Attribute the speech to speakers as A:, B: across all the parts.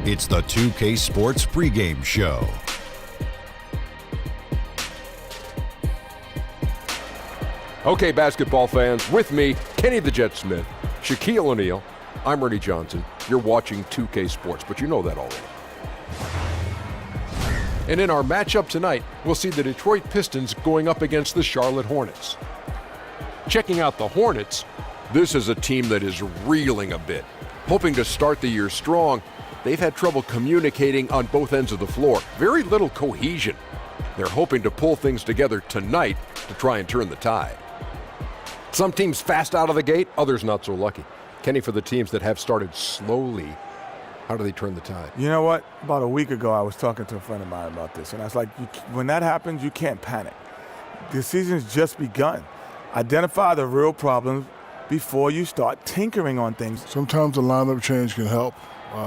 A: It's the 2K Sports pregame show.
B: Okay, basketball fans, with me, Kenny the Jet Smith, Shaquille O'Neal, I'm Ernie Johnson. You're watching 2K Sports, but you know that already. And in our matchup tonight, we'll see the Detroit Pistons going up against the Charlotte Hornets. Checking out the Hornets, this is a team that is reeling a bit. Hoping to start the year strong, they've had trouble communicating on both ends of the floor. Very little cohesion. They're hoping to pull things together tonight to try and turn the tide. Some teams fast out of the gate, others not so lucky. Kenny, for the teams that have started slowly, how do they turn the tide?
C: You know what? About a week ago, I was talking to a friend of mine about this, and I was like, when that happens, you can't panic. The season's just begun. Identify the real problems before you start tinkering on things.
D: Sometimes a lineup change can help.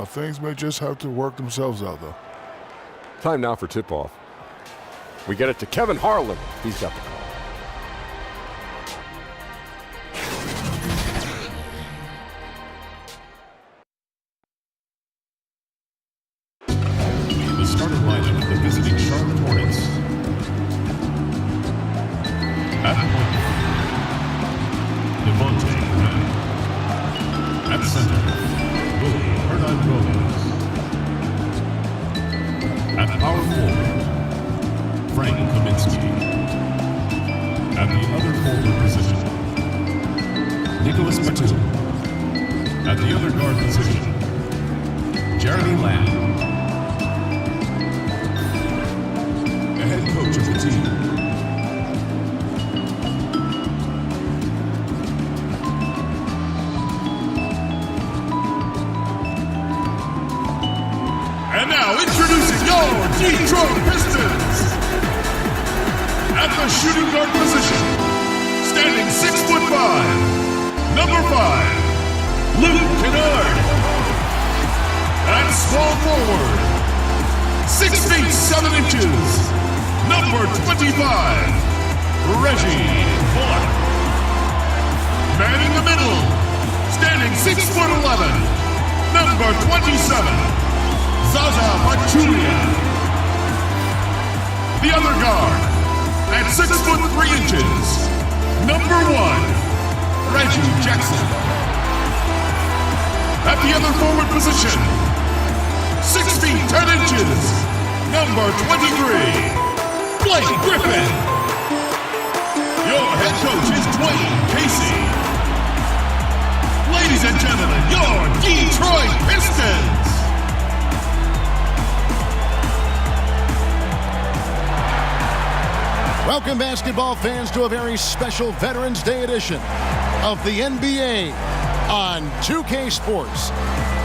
D: Things may just have to work themselves out, though.
B: Time now for tip-off. We get it to Kevin Harlan. He's got the call.
E: The starting lineup of the visiting Charlotte Hornets. At point guard, Devontae Graham. At center, Willie Hernandez. At power forward, Frank Kaminsky. At the other forward position, Nicholas Batum. At the other guard position, Jeremy Lamb. The head coach of the team, and now introducing your Detroit Pistons. At the shooting guard position, standing 6'5", number 5, Luke Kennard. At small forward, 6 feet 7 inches, number 25, Reggie Bullock. Manning the middle, standing 6'11", number 27, Zaza Pachulia. The other guard, at 6'3", number 1, Reggie Jackson. At the other forward position, 6 feet 10 inches, number 23, Blake Griffin. Your head coach is Dwayne Casey. Ladies and gentlemen, your Detroit Pistons.
F: Welcome, basketball fans, to a very special Veterans Day edition of the NBA on 2K Sports.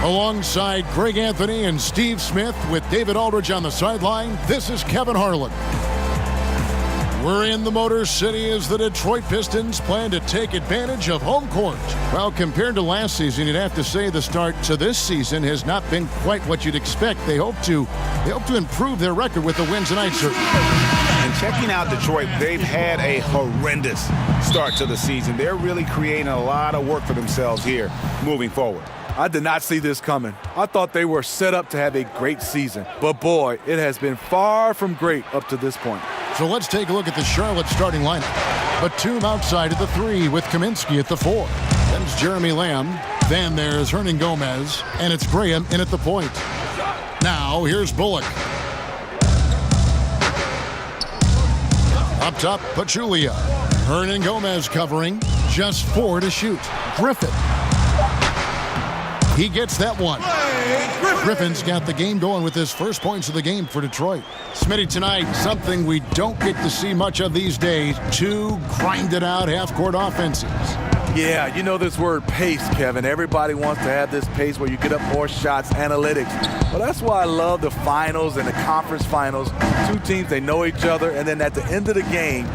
F: Alongside Greg Anthony and Steve Smith with David Aldridge on the sideline, this is Kevin Harlan. We're in the Motor City as the Detroit Pistons plan to take advantage of home court. Well, compared to last season, you'd have to say the start to this season has not been quite what you'd expect. They hope to improve their record with the wins tonight, certainly.
G: And checking out Detroit, they've had a horrendous start to the season. They're really creating a lot of work for themselves here moving forward.
C: I did not see this coming. I thought they were set up to have a great season. But boy, it has been far from great up to this point.
F: So let's take a look at the Charlotte starting lineup. Batum outside at the 3 with Kaminsky at the 4. Then's Jeremy Lamb. Then there's Hernan Gomez. And it's Graham in at the point. Now here's Bullock. Up top, Pachulia. Hernan Gomez covering. Just 4 to shoot. Griffin. He gets that one. Griffin's got the game going with his first points of the game for Detroit. Smitty, tonight, something we don't get to see much of these days. 2 grinded-out half-court offenses.
C: Yeah, you know this word pace, Kevin. Everybody wants to have this pace where you get up more shots, analytics. But that's why I love the finals and the conference finals. 2 teams, they know each other, and then at the end of the game,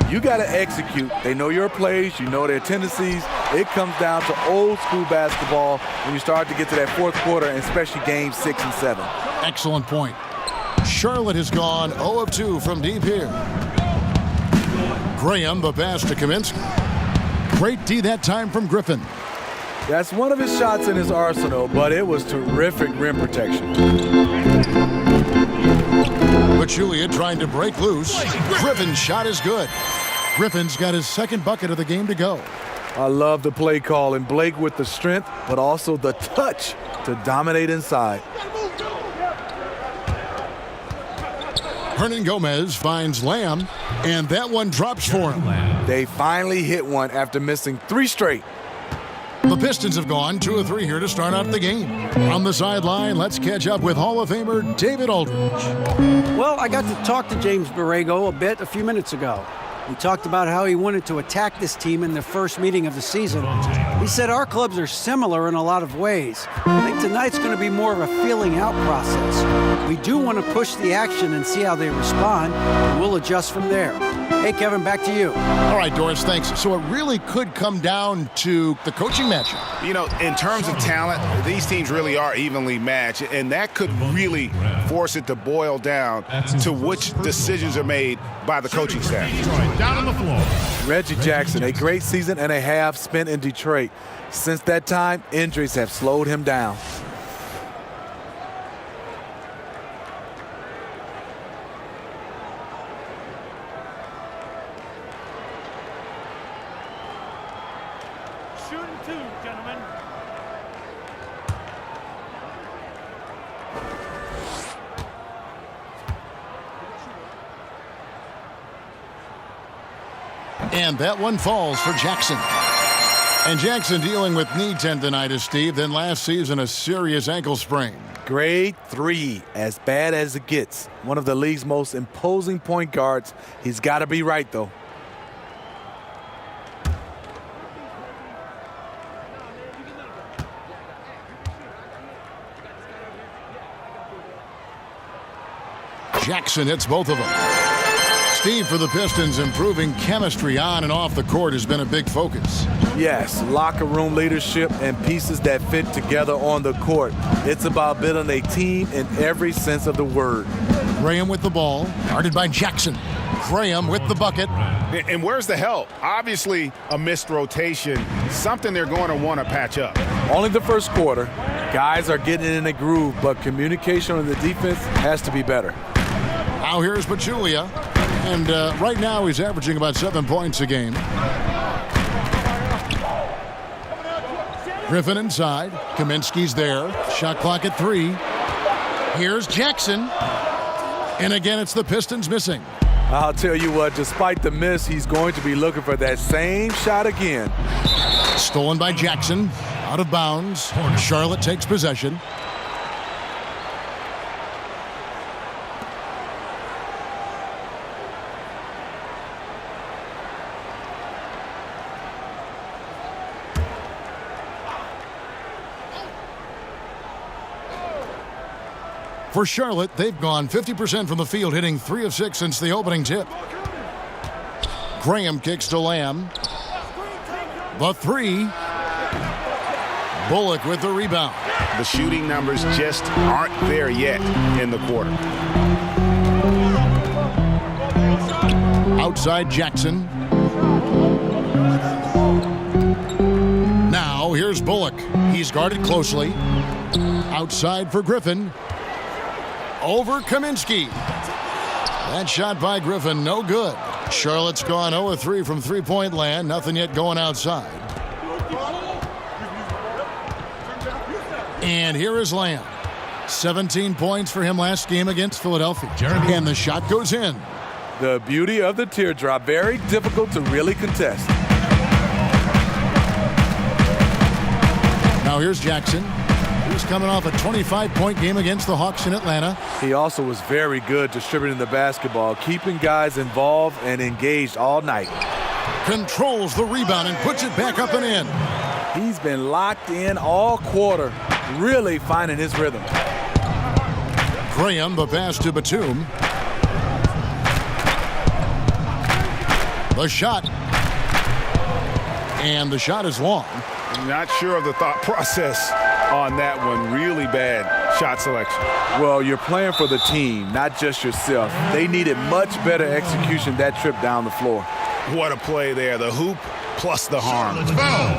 C: you got to execute. They know your plays, you know their tendencies. It comes down to old school basketball when you start to get to that fourth quarter, and especially games 6 and 7.
F: Excellent point. Charlotte has gone 0 of 2 from deep here. Graham, the pass to Kaminsky. Great D that time from Griffin.
C: That's one of his shots in his arsenal, but it was terrific rim protection.
F: Pachulia trying to break loose. Griffin's shot is good. Griffin's got his second bucket of the game to go.
C: I love the play call, and Blake with the strength, but also the touch to dominate inside.
F: Hernan Gomez finds Lamb, and that one drops for him.
C: They finally hit one after missing 3 straight.
F: The Pistons have gone 2 of 3 here to start out the game. On the sideline, let's catch up with Hall of Famer David Aldridge.
H: Well, I got to talk to James Borrego a few minutes ago. We talked about how he wanted to attack this team in their first meeting of the season. He said our clubs are similar in a lot of ways. I think tonight's going to be more of a feeling out process. We do want to push the action and see how they respond, and we'll adjust from there. Hey, Kevin, back to you.
F: All right, Doris, thanks. So it really could come down to the coaching matchup.
G: You know, in terms of talent, these teams really are evenly matched, and that could really force it to boil down to which decisions are made by the coaching staff.
E: Down on the floor.
C: Reggie Jackson, a great season and a half spent in Detroit. Since that time, injuries have slowed him down.
I: Shooting 2, gentlemen.
F: And that one falls for Jackson. And Jackson dealing with knee tendonitis, Steve. Then last season, a serious ankle sprain.
C: Grade 3, as bad as it gets. One of the league's most imposing point guards. He's got to be right, though.
F: Jackson hits both of them. Steve, for the Pistons, improving chemistry on and off the court has been a big focus.
C: Yes, locker room leadership and pieces that fit together on the court. It's about building a team in every sense of the word.
F: Graham with the ball, guarded by Jackson. Graham with the bucket.
G: And where's the help? Obviously, a missed rotation, something they're going to want to patch up.
C: Only the first quarter. Guys are getting in a groove, but communication on the defense has to be better.
F: Now here's Pachulia. And right now he's averaging about 7 points a game. Griffin inside. Kaminsky's there. Shot clock at 3. Here's Jackson. And again, it's the Pistons missing.
C: I'll tell you what, despite the miss, he's going to be looking for that same shot again.
F: Stolen by Jackson. Out of bounds. Charlotte takes possession. For Charlotte, they've gone 50% from the field, hitting 3 of 6 since the opening tip. Graham kicks to Lamb. The 3. Bullock with the rebound.
G: The shooting numbers just aren't there yet in the quarter.
F: Outside Jackson. Now here's Bullock. He's guarded closely. Outside for Griffin. Over Kaminsky. That shot by Griffin, no good. Charlotte's gone 0-3 from three-point land. Nothing yet going outside. And here is Lamb. 17 points for him last game against Philadelphia. And the shot goes in.
C: The beauty of the teardrop, very difficult to really contest.
F: Now here's Jackson. He's coming off a 25-point game against the Hawks in Atlanta.
C: He also was very good distributing the basketball, keeping guys involved and engaged all night.
F: Controls the rebound and puts it back up and in.
C: He's been locked in all quarter, really finding his rhythm.
F: Graham, the pass to Batum. The shot. And the shot is long.
G: Not sure of the thought process on that one. Really bad shot selection.
C: Well, you're playing for the team, not just yourself. They needed much better execution that trip down the floor.
G: What a play there. The hoop plus the harm.
E: Foul.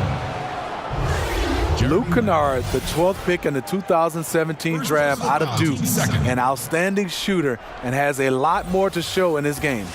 C: Luke Kennard, the 12th pick in the 2017 draft out of Duke, an outstanding shooter and has a lot more to show in his game.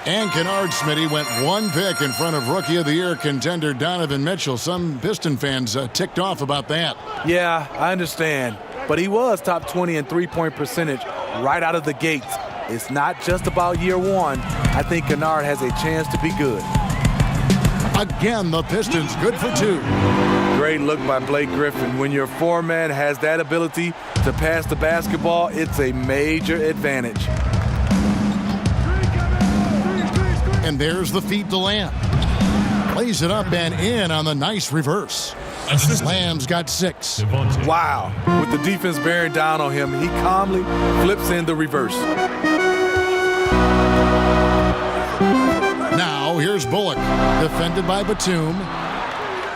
F: And Kennard, Smitty, went one pick in front of Rookie of the Year contender Donovan Mitchell. Some Piston fans ticked off about that.
C: Yeah, I understand. But he was top 20 in three-point percentage right out of the gates. It's not just about year one. I think Kennard has a chance to be good.
F: Again, the Pistons good for two.
C: Great look by Blake Griffin. When your foreman has that ability to pass the basketball, it's a major advantage.
F: And there's the feed to Lamb. Plays it up and in on the nice reverse. Lamb's got 6.
C: Wow. With the defense bearing down on him, he calmly flips in the reverse.
F: Now here's Bullock, defended by Batum.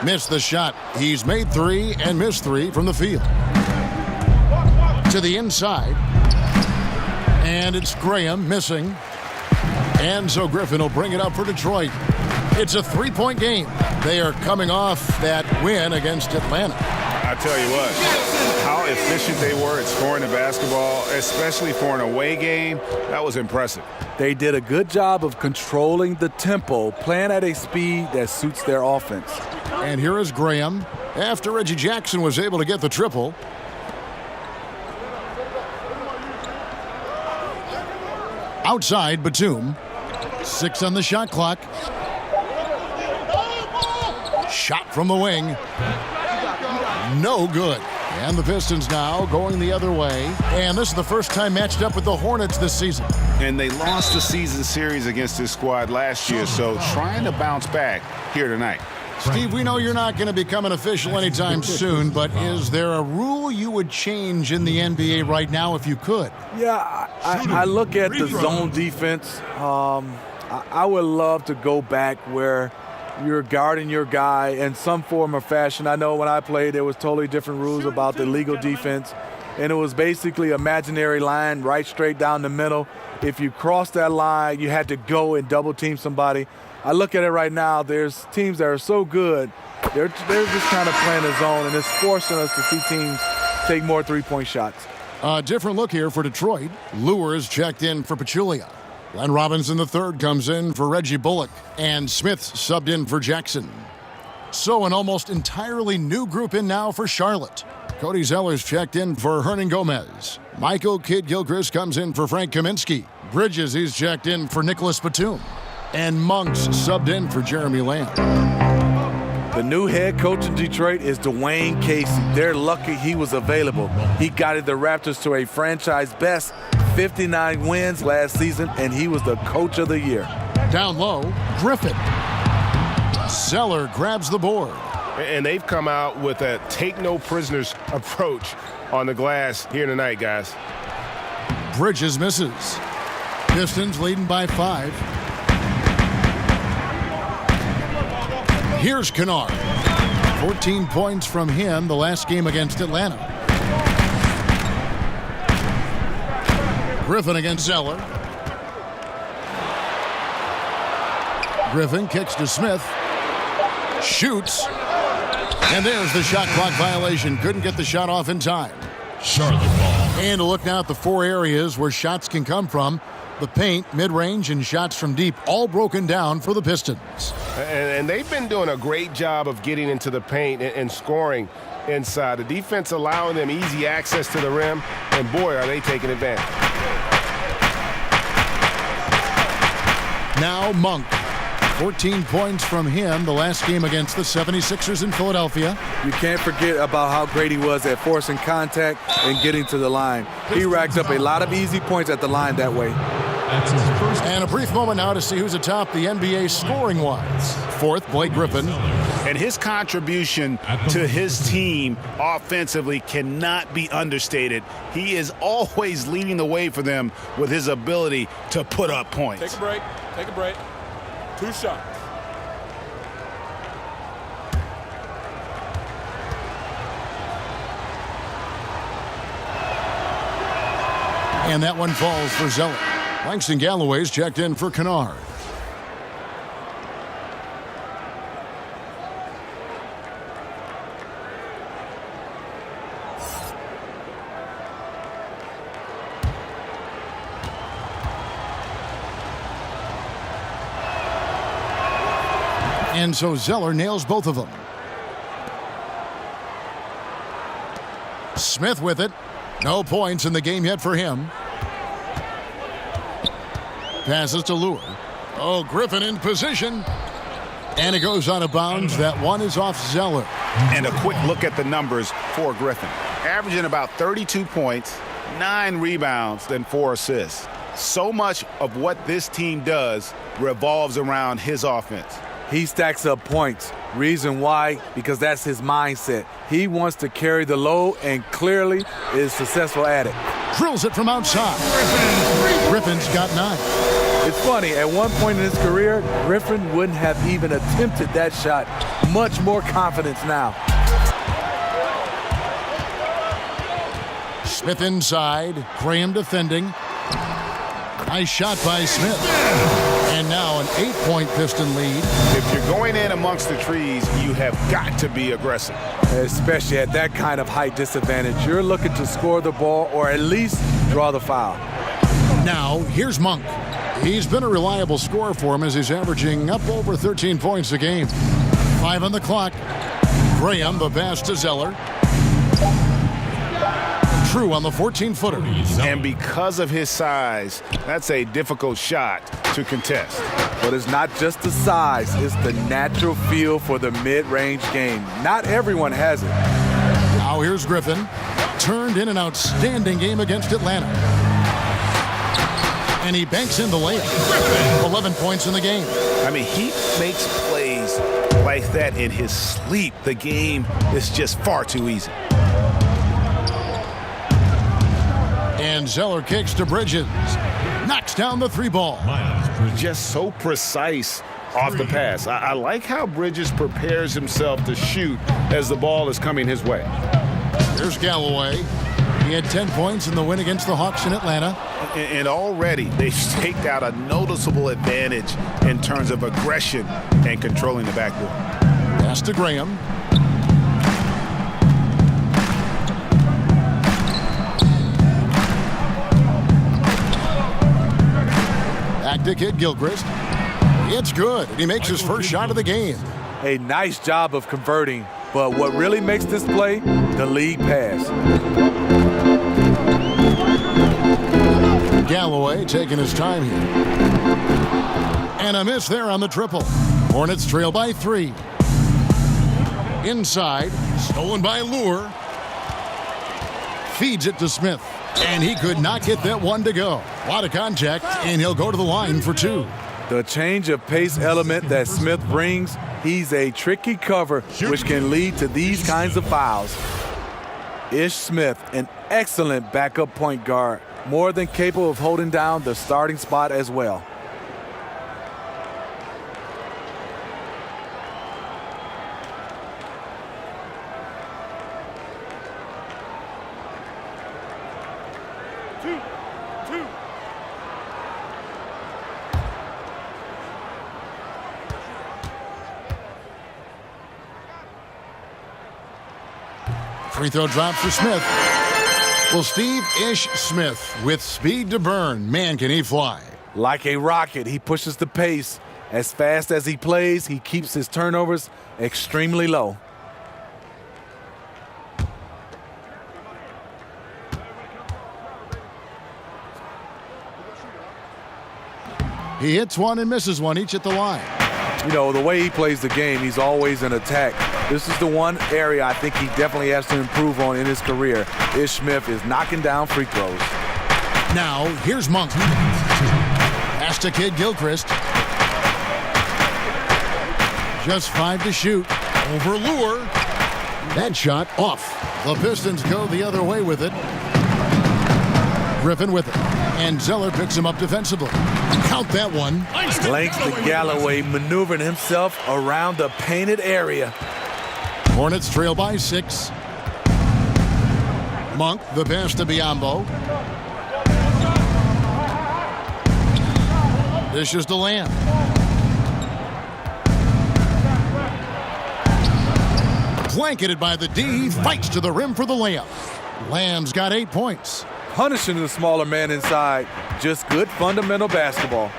F: Missed the shot. He's made 3 and missed 3 from the field. To the inside. And it's Graham missing. And so Griffin will bring it up for Detroit. It's a 3-point game. They are coming off that win against Atlanta.
G: I tell you what, how efficient they were at scoring the basketball, especially for an away game, that was impressive.
C: They did a good job of controlling the tempo, playing at a speed that suits their offense.
F: And here is Graham after Reggie Jackson was able to get the triple. Outside, Batum. 6 on the shot clock. Shot from the wing. No good. And the Pistons now going the other way. And this is the first time matched up with the Hornets this season.
G: And they lost the season series against this squad last year, so trying to bounce back here tonight.
F: Steve, we know you're not going to become an official anytime soon, but is there a rule you would change in the NBA right now if you could?
C: Yeah, I look at the zone defense. I would love to go back where you're guarding your guy in some form or fashion. I know when I played, there was totally different rules about the legal defense, and it was basically imaginary line right straight down the middle. If you crossed that line, you had to go and double team somebody. I look at it right now, there's teams that are so good, they're just kind of playing the zone, and it's forcing us to see teams take more three-point shots.
F: A different look here for Detroit. Lewis checked in for Pachulia. Glenn Robinson III comes in for Reggie Bullock, and Smith subbed in for Jackson. So an almost entirely new group in now for Charlotte. Cody Zeller's checked in for Hernan Gomez. Michael Kidd-Gilchrist comes in for Frank Kaminsky. Bridges, he's checked in for Nicholas Batum. And Monks subbed in for Jeremy Lamb.
C: The new head coach in Detroit is Dwayne Casey. They're lucky he was available. He guided the Raptors to a franchise best 59 wins last season, and he was the coach of the year.
F: Down low, Griffin. Zeller grabs the board.
G: And they've come out with a take-no-prisoners approach on the glass here tonight, guys.
F: Bridges misses. Pistons leading by 5. Here's Kennard. 14 points from him the last game against Atlanta. Griffin against Zeller. Griffin kicks to Smith. Shoots. And there's the shot clock violation. Couldn't get the shot off in time.
E: Charlotte ball.
F: And to look now at the 4 areas where shots can come from. The paint, mid-range, and shots from deep, all broken down for the Pistons.
G: And they've been doing a great job of getting into the paint and scoring inside. The defense allowing them easy access to the rim, and boy, are they taking advantage.
F: Now Monk. 14 points from him the last game against the 76ers in Philadelphia.
C: You can't forget about how great he was at forcing contact and getting to the line. He racked up a lot of easy points at the line that way.
E: That's his first.
F: And a brief moment now to see who's atop the NBA scoring-wise. Fourth, Blake Griffin.
G: And his contribution to his team offensively cannot be understated. He is always leading the way for them with his ability to put up points.
B: Take a break. Take a break. 2 shots.
F: And that one falls for Zeller. Langston Galloway's checked in for Kennard. And so Zeller nails both of them. Smith with it. No points in the game yet for him. Passes to Lure. Oh, Griffin in position. And it goes out of bounds. That one is off Zeller.
G: And a quick look at the numbers for Griffin. Averaging about 32 points, 9 rebounds, and 4 assists. So much of what this team does revolves around his offense.
C: He stacks up points. Reason why? Because that's his mindset. He wants to carry the load and clearly is successful at it.
F: Drills it from outside. Griffin's got 9.
C: It's funny, at one point in his career, Griffin wouldn't have even attempted that shot. Much more confidence now.
F: Smith inside. Graham defending. Nice shot by Smith. And now an 8-point Piston lead.
G: If you're going in amongst the trees, you have got to be aggressive.
C: Especially at that kind of height disadvantage. You're looking to score the ball or at least draw the foul.
F: Now, here's Monk. He's been a reliable scorer for him as he's averaging up over 13 points a game. 5 on the clock. Graham, the pass to Zeller. True on the 14-footer.
G: And because of his size, that's a difficult shot to contest.
C: But it's not just the size, it's the natural feel for the mid-range game. Not everyone has it.
F: Now here's Griffin. Turned in an outstanding game against Atlanta. And he banks in the layup. 11 points in the game.
G: I mean, he makes plays like that in his sleep. The game is just far too easy.
F: And Zeller kicks to Bridges. Knocks down the 3-ball.
G: Just so precise off the pass. I like how Bridges prepares himself to shoot as the ball is coming his way.
F: Here's Galloway. He had 10 points in the win against the Hawks in Atlanta.
G: And already they've staked out a noticeable advantage in terms of aggression and controlling the backboard.
F: Pass to Graham. Back to Kid Gilchrist. It's good. He makes his first shot of the game.
C: A nice job of converting. But what really makes this play? The lead pass.
F: Galloway taking his time here. And a miss there on the triple. Hornets trail by 3. Inside. Stolen by Lure. Feeds it to Smith. And he could not get that one to go. A lot of contact, and he'll go to the line for 2.
C: The change of pace element that Smith brings, he's a tricky cover, which can lead to these kinds of fouls. Ish Smith, an excellent backup point guard, more than capable of holding down the starting spot as well.
F: Free throw drop for Smith. Well, Steve Ish Smith with speed to burn. Man, can he fly.
C: Like a rocket, he pushes the pace. As fast as he plays, he keeps his turnovers extremely low.
F: He hits one and misses one, each at the line.
C: You know, the way he plays the game, he's always in attack. This is the one area I think he definitely has to improve on in his career. Ish Smith is knocking down free throws.
F: Now, here's Monk. Pass to Kid Gilchrist. Just 5 to shoot. Over Lure. That shot off. The Pistons go the other way with it. Griffin with it. And Zeller picks him up defensively. Count that one.
C: Langston Galloway maneuvering himself around the painted area.
F: Hornets trail by 6. Monk, the pass to Biyombo. This is the Lamb. Blanketed by the D, fights to the rim for the layup. Lamb's got 8 points.
C: Punishing the smaller man inside. Just good fundamental basketball.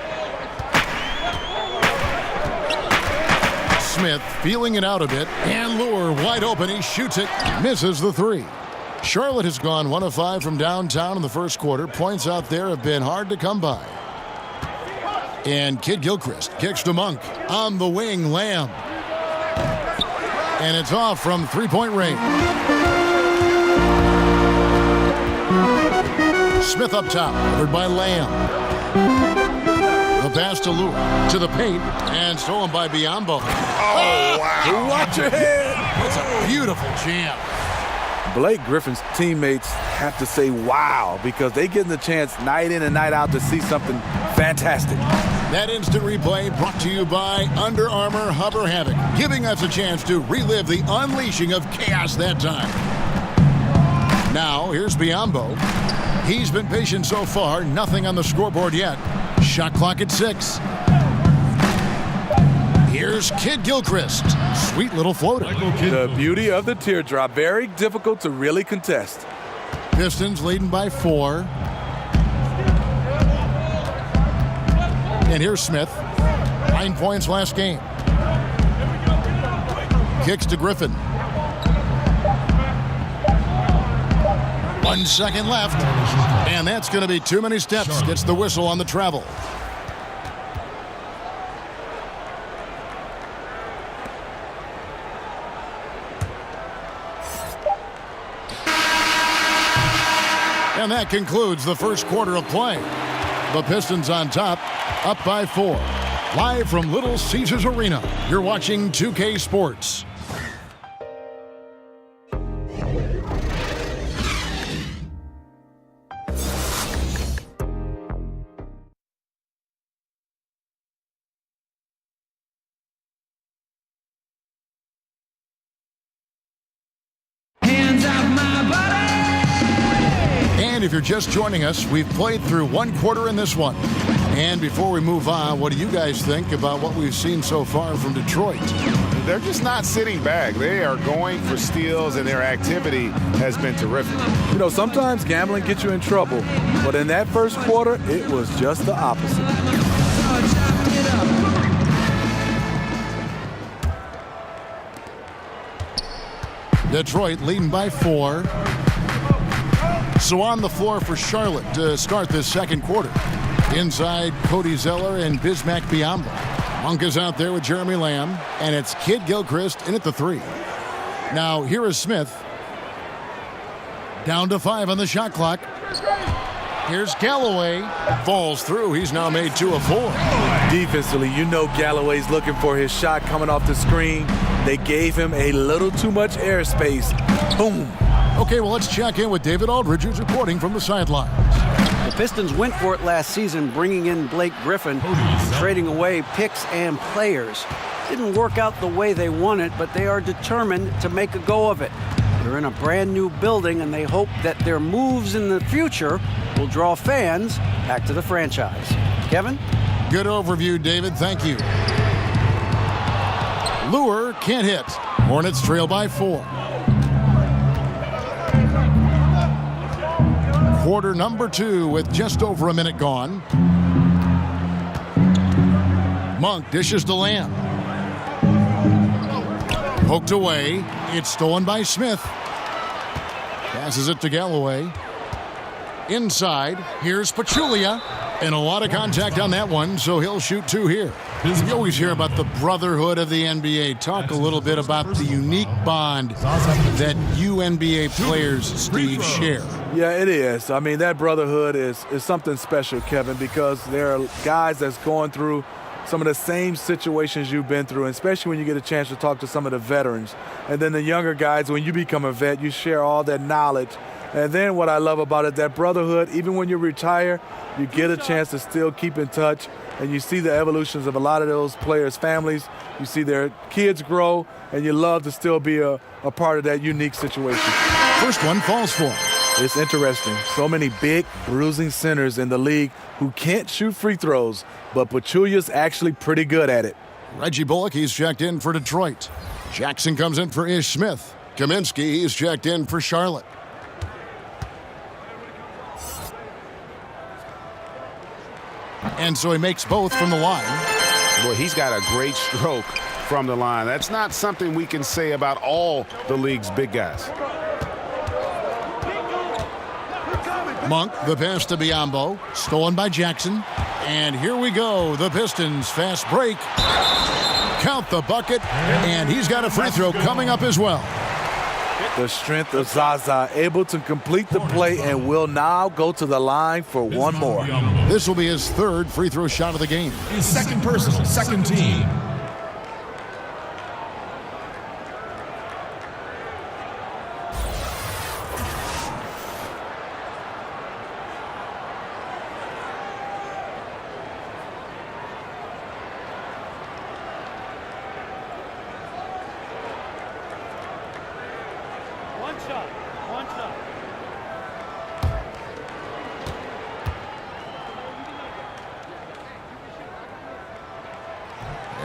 F: Smith feeling it out a bit, and Lure wide open. He shoots it, misses the 3. Charlotte has gone 1 of 5 from downtown in the first quarter. Points out there have been hard to come by. And Kid Gilchrist kicks to Monk. On the wing, Lamb. And it's off from 3-point range. Smith up top, covered by Lamb. The pass to Lure, to the paint, and stolen by Biyombo.
C: Oh, wow. Watch your head.
F: That's a beautiful jam.
C: Blake Griffin's teammates have to say wow, because they get the chance night in and night out to see something fantastic.
F: That instant replay brought to you by Under Armour Hover Havoc, giving us a chance to relive the unleashing of chaos that time. Now, here's Biyombo. He's been patient so far, nothing on the scoreboard yet. Shot clock at 6. Here's Kid Gilchrist. Sweet little floater.
C: The beauty of the teardrop. Very difficult to really contest.
F: Pistons leading by 4. And here's Smith. 9 points last game. Kicks to Griffin. 1 second left. And that's going to be too many steps. Gets the whistle on the travel. And that concludes the first quarter of play. The Pistons on top, up by 4. Live from Little Caesars Arena, you're watching 2K Sports. And if you're just joining us, we've played through 1 quarter in this one. And before we move on, what do you guys think about what we've seen so far from Detroit?
G: They're just not sitting back. They are going for steals, and their activity has been terrific.
C: You know, sometimes gambling gets you in trouble. But in that first quarter, it was just the opposite.
F: Detroit leading by 4. So on the floor for Charlotte to start this second quarter. Inside, Cody Zeller and Bismack Biyombo. Monk is out there with Jeremy Lamb, and it's Kid Gilchrist in at the 3. Now, here is Smith. Down to 5 on the shot clock. Here's Galloway. Falls through. He's now made 2 of 4.
C: Defensively, you know Galloway's looking for his shot coming off the screen. They gave him a little too much airspace. Boom.
F: Okay, well, let's check in with David Aldridge, who's reporting from the sidelines.
H: The Pistons went for it last season, bringing in Blake Griffin, trading away picks and players. Didn't work out the way they wanted, but they are determined to make a go of it. They're in a brand new building, and they hope that their moves in the future will draw fans back to the franchise. Kevin?
F: Good overview, David. Thank you. Lure can't hit. Hornets trail by 4. Quarter number 2 with just over a minute gone. Monk dishes to Lamb. Poked away. It's stolen by Smith. Passes it to Galloway. Inside, here's Pachulia. And a lot of contact on that one, so he'll shoot 2 here. You always hear about the brotherhood of the NBA. Talk a little bit about the unique bond that you NBA players, Steve, share.
C: Yeah, it is. I mean, that brotherhood is something special, Kevin, because there are guys that's going through some of the same situations you've been through, especially when you get a chance to talk to some of the veterans. And then the younger guys, when you become a vet, you share all that knowledge. And then what I love about it, that brotherhood, even when you retire, you get a chance to still keep in touch, and you see the evolutions of a lot of those players' families. You see their kids grow, and you love to still be a part of that unique situation.
F: First one falls for him.
C: It's interesting. So many big, bruising centers in the league who can't shoot free throws, but Pachulia's actually pretty good at it.
F: Reggie Bullock, he's checked in for Detroit. Jackson comes in for Ish Smith. Kaminsky, he's checked in for Charlotte. And so he makes both from the line.
G: Boy, he's got a great stroke from the line. That's not something we can say about all the league's big guys.
F: Monk, the pass to Biyombo, stolen by Jackson. And here we go, the Pistons fast break. Count the bucket, and he's got a free throw coming up as well.
C: The strength of Zaza, able to complete the play, and will now go to the line for one more.
F: This will be his 3rd free throw shot of the game.
E: His second personal, second team.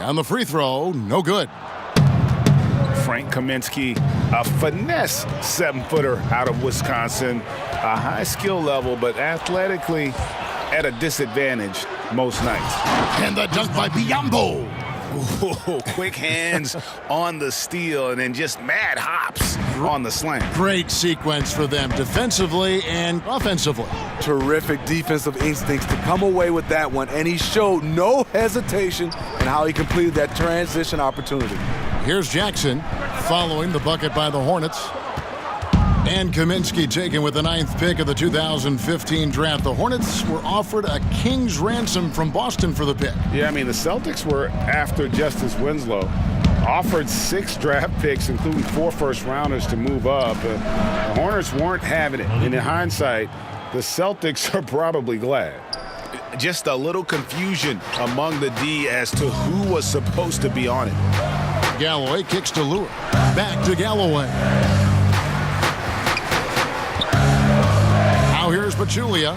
F: On the free throw, no good.
G: Frank Kaminsky, a finesse 7-footer out of Wisconsin. A high skill level, but athletically at a disadvantage most nights.
F: And the dunk by Biyombo.
G: Ooh, quick hands on the steal, and then just mad hops on the slam.
F: Great sequence for them defensively and offensively.
C: Terrific defensive instincts to come away with that one, and he showed no hesitation in how he completed that transition opportunity.
F: Here's Jackson following the bucket by the Hornets. And Kaminsky taken with the 9th pick of the 2015 draft. The Hornets were offered a king's ransom from Boston for the pick.
G: Yeah, I mean, the Celtics were after Justice Winslow. Offered 6 draft picks, including 4 first-rounders to move up. The Hornets weren't having it. And in hindsight, the Celtics are probably glad. Just a little confusion among the D as to who was supposed to be on it.
F: Galloway kicks to Lure. Back to Galloway. Now here's Pachulia.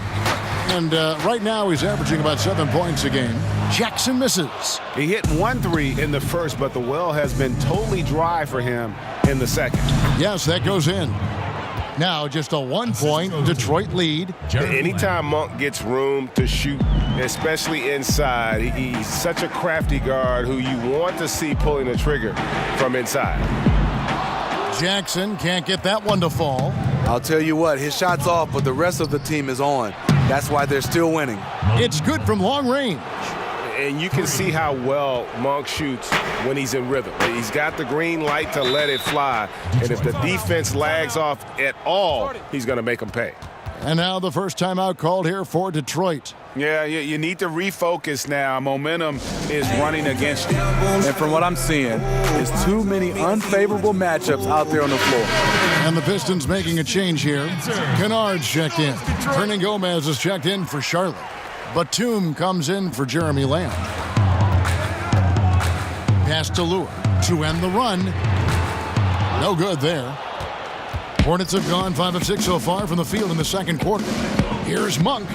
F: And right now he's averaging about 7 points a game. Jackson misses.
G: He hit 1 3 in the first, but the well has been totally dry for him in the second.
F: Yes, that goes in. Now just a 1-point Detroit lead.
G: Anytime Monk gets room to shoot, especially inside, he's such a crafty guard who you want to see pulling the trigger from inside.
F: Jackson can't get that one to fall.
C: I'll tell you what, his shot's off, but the rest of the team is on. That's why they're still winning.
F: It's good from long range.
G: And you can see how well Monk shoots when he's in rhythm. He's got the green light to let it fly. And if the defense lags off at all, he's going to make them pay.
F: And now the first timeout called here for Detroit.
G: Yeah, you need to refocus now. Momentum is running against you.
C: And from what I'm seeing, there's too many unfavorable matchups out there on the floor.
F: And the Pistons making a change here. Kennard's checked in. Hernan Gomez is checked in for Charlotte. Batum comes in for Jeremy Lamb. Pass to Lure to end the run. No good there. Hornets have gone 5 of 6 so far from the field in the second quarter. Here's Monk.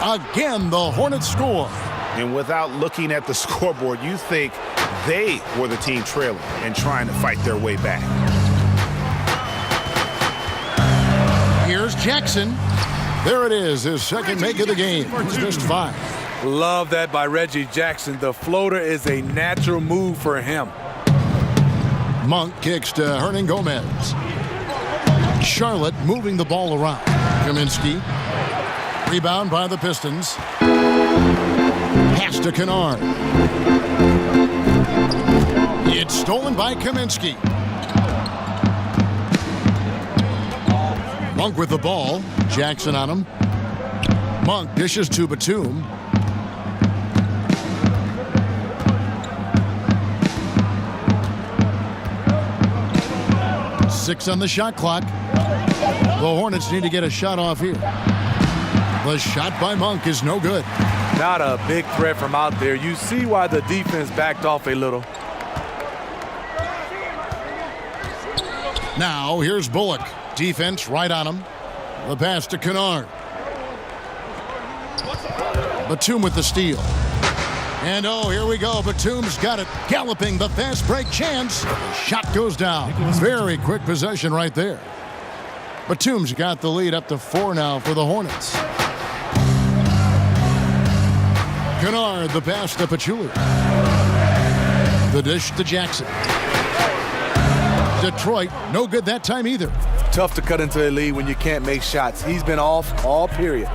F: Again, the Hornets score.
G: And without looking at the scoreboard, you think they were the team trailing and trying to fight their way back.
F: Here's Jackson. There it is, his second make of the game. It's just 5.
C: Love that by Reggie Jackson. The floater is a natural move for him.
F: Monk kicks to Hernangomez. Charlotte moving the ball around. Kaminsky. Rebound by the Pistons. Pass to Kennard. It's stolen by Kaminsky. Monk with the ball. Jackson on him. Monk dishes to Batum. Six on the shot clock. The Hornets need to get a shot off here. The shot by Monk is no good.
C: Not a big threat from out there. You see why the defense backed off a little.
F: Now here's Bullock. Defense right on him. The pass to Kennard. Batum with the steal. And oh, here we go. Batum's got it. Galloping the fast break chance. Shot goes down. Very quick possession right there. Batum's got the lead up to 4 now for the Hornets. Kennard, the pass to Pachulia. The dish to Jackson. Detroit, no good that time either.
C: Tough to cut into a lead when you can't make shots. He's been off all period.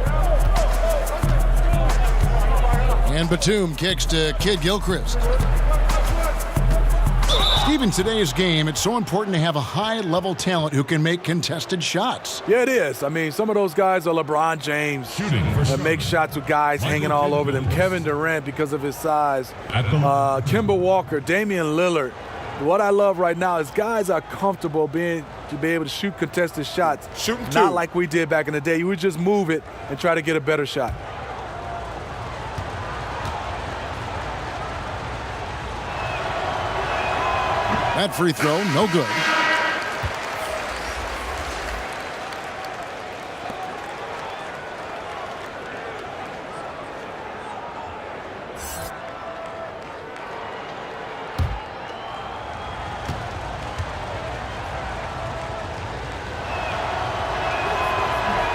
F: And Batum kicks to Kid Gilchrist. Steve, in today's game, it's so important to have a high-level talent who can make contested shots.
C: Yeah, it is. I mean, some of those guys are LeBron James that make shots with guys hanging all over them. Kevin Durant because of his size. Kemba Walker, Damian Lillard. What I love right now is guys are comfortable to be able to shoot contested shots. Not like we did back in the day. You would just move it and try to get a better shot.
F: That free throw, no good.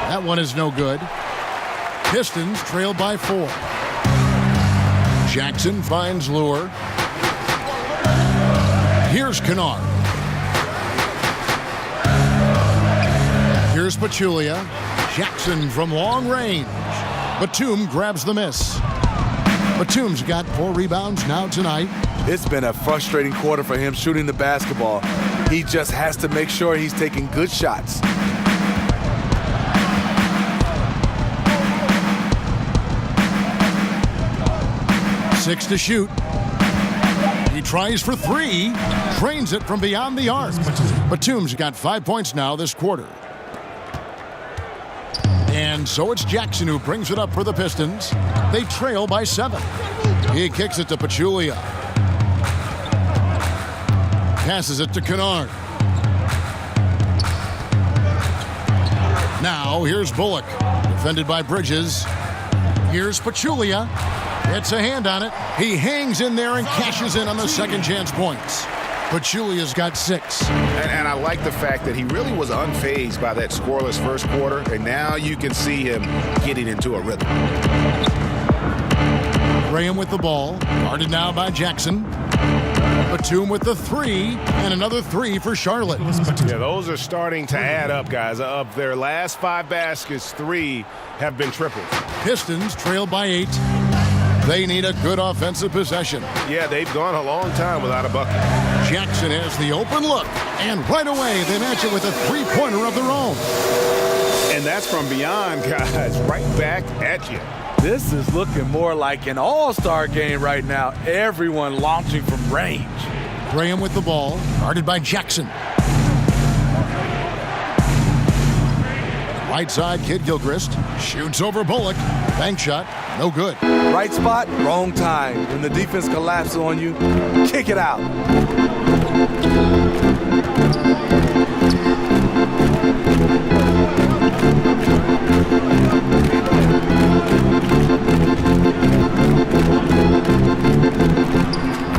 F: That one is no good. Pistons trail by 4. Jackson finds Lure. Here's Kennard. Here's Pachulia. Jackson from long range. Batum grabs the miss. Batum's got 4 rebounds now tonight.
C: It's been a frustrating quarter for him shooting the basketball. He just has to make sure he's taking good shots.
F: Six to shoot. He tries for 3, drains it from beyond the arc. Batum's got 5 points now this quarter. And so it's Jackson who brings it up for the Pistons. They trail by 7. He kicks it to Pachulia. Passes it to Kennard. Now here's Bullock, defended by Bridges. Here's Pachulia. Gets a hand on it. He hangs in there and cashes in on the second chance points. Pachulia's got 6.
G: And I like the fact that he really was unfazed by that scoreless first quarter, and now you can see him getting into a rhythm.
F: Graham with the ball, guarded now by Jackson. Batum with the 3, and another 3 for Charlotte.
G: Yeah, those are starting to add up, guys. Of their last 5 baskets, 3 have been triples.
F: Pistons trail by 8. They need a good offensive possession.
G: Yeah, they've gone a long time without a bucket.
F: Jackson has the open look, and right away they match it with a 3-pointer of their own.
G: And that's from beyond, guys, right back at you.
C: This is looking more like an all-star game right now. Everyone launching from range.
F: Graham with the ball, guarded by Jackson. Right side, Kid Gilchrist shoots over Bullock. Bank shot, no good.
C: Right spot, wrong time. When the defense collapses on you, kick it out.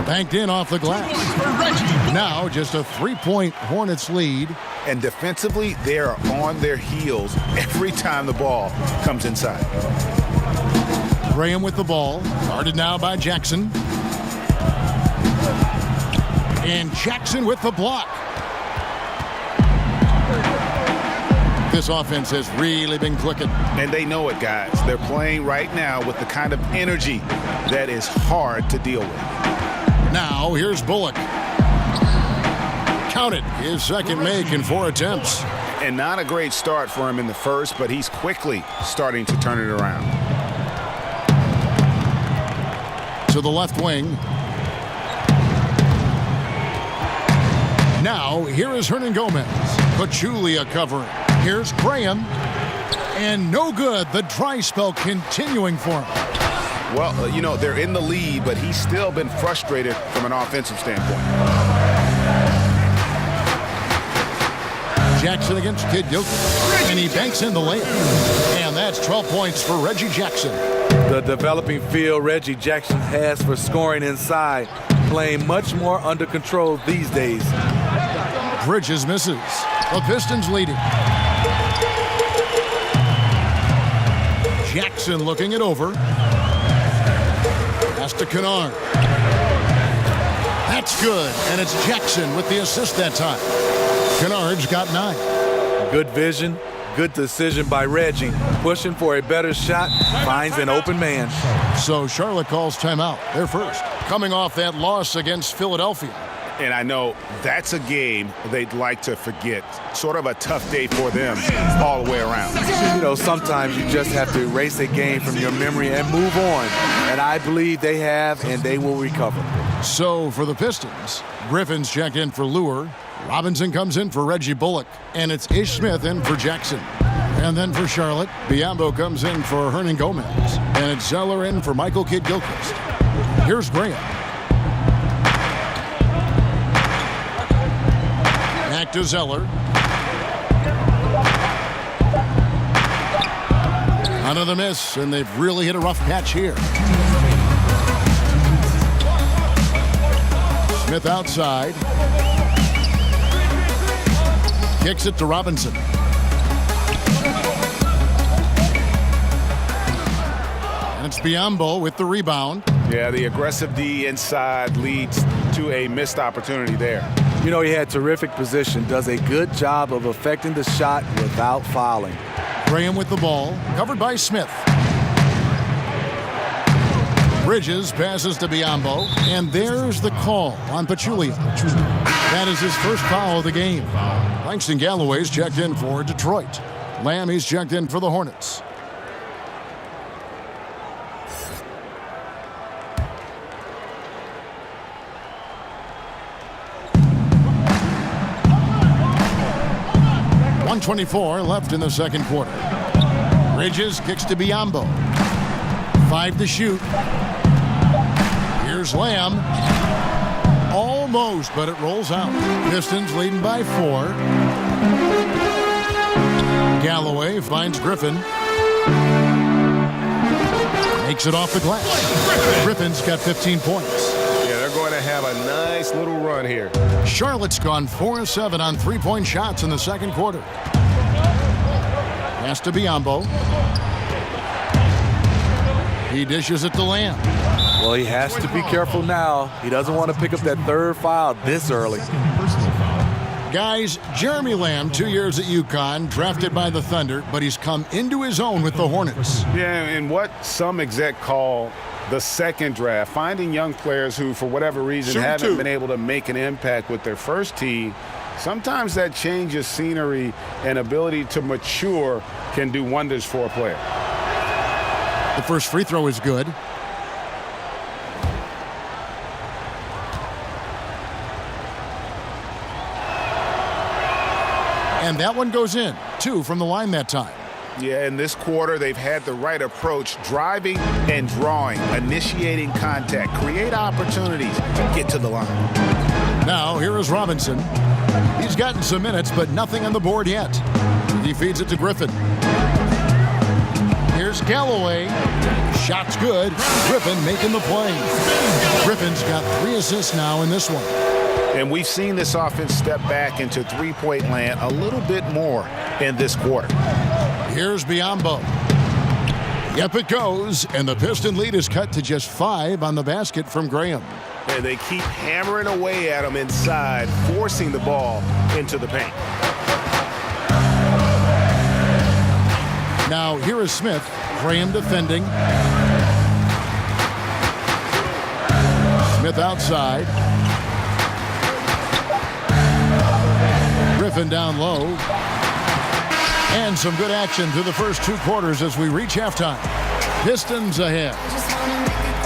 F: Banked in off the glass. Now just a 3-point Hornets lead.
G: And defensively, they are on their heels every time the ball comes inside.
F: Graham with the ball, guarded now by Jackson. And Jackson with the block. This offense has really been clicking.
G: And they know it, guys. They're playing right now with the kind of energy that is hard to deal with.
F: Now, here's Bullock. Counted. His second make in 4 attempts.
G: And not a great start for him in the first, but he's quickly starting to turn it around.
F: To the left wing. Now, here is Hernan Gomez. Pachulia covering. Here's Graham. And no good. The dry spell continuing for him.
G: Well, you know, they're in the lead, but he's still been frustrated from an offensive standpoint.
F: Jackson against Kid Gilchrist. And he banks in the layup. And that's 12 points for Reggie Jackson.
C: The developing feel Reggie Jackson has for scoring inside, playing much more under control these days.
F: Bridges misses. The Pistons leading. Jackson looking it over. Pass to Kennard. That's good. And it's Jackson with the assist that time. Kennard's got 9.
C: Good vision, good decision by Reggie. Pushing for a better shot, finds an open man.
F: So Charlotte calls timeout. They're first. Coming off that loss against Philadelphia.
G: And I know that's a game they'd like to forget. Sort of a tough day for them all the way around.
C: You know, sometimes you just have to erase a game from your memory and move on. And I believe they have, and they will recover.
F: So for the Pistons, Griffin's checked in for Lure. Robinson comes in for Reggie Bullock. And it's Ish Smith in for Jackson. And then for Charlotte, Biyombo comes in for Hernan Gomez. And it's Zeller in for Michael Kidd Gilchrist. Here's Graham. Back to Zeller. Another miss, and they've really hit a rough patch here. Smith outside. Kicks it to Robinson. And it's Biyombo with the rebound.
G: Yeah, the aggressive D inside leads to a missed opportunity there.
C: You know, he had terrific position, does a good job of affecting the shot without fouling.
F: Graham with the ball, covered by Smith. Bridges passes to Biyombo, and there's the call on Pachulia. That is his first foul of the game. Langston Galloway's checked in for Detroit. Lamb, he's checked in for the Hornets. .124 left in the second quarter. Bridges kicks to Biyombo. 5 to shoot. Here's Lamb. Almost, but it rolls out. Pistons leading by 4. Galloway finds Griffin. Makes it off the glass. Griffin's got 15 points.
G: Yeah, they're going to have a nice little run here.
F: Charlotte's gone 4-7 on 3-point shots in the second quarter. Pass to Biyombo. He dishes it to Lamb.
C: Well, he has to be careful now. He doesn't want to pick up that third foul this early.
F: Guys, Jeremy Lamb, 2 years at UConn, drafted by the Thunder, but he's come into his own with the Hornets.
G: Yeah, and what some exec call the second draft, finding young players who, for whatever reason, haven't been able to make an impact with their first team. Sometimes that change of scenery and ability to mature can do wonders for a player.
F: The first free throw is good. And that one goes in. 2 from the line that time.
G: Yeah, in this quarter, they've had the right approach, driving and drawing, initiating contact, create opportunities, get to the line.
F: Now, here is Robinson. He's gotten some minutes, but nothing on the board yet. He feeds it to Griffin. Here's Galloway. Shot's good. Griffin making the play. Griffin's got 3 assists now in this one.
G: And we've seen this offense step back into three-point land a little bit more in this quarter.
F: Here's Biyombo. Yep, it goes. And the Piston lead is cut to just 5 on the basket from Graham.
G: and they keep hammering away at him inside, forcing the ball into the paint.
F: Now here is Smith. Graham defending. Smith outside. Griffin down low. And some good action through the first 2 quarters as we reach halftime. Pistons ahead.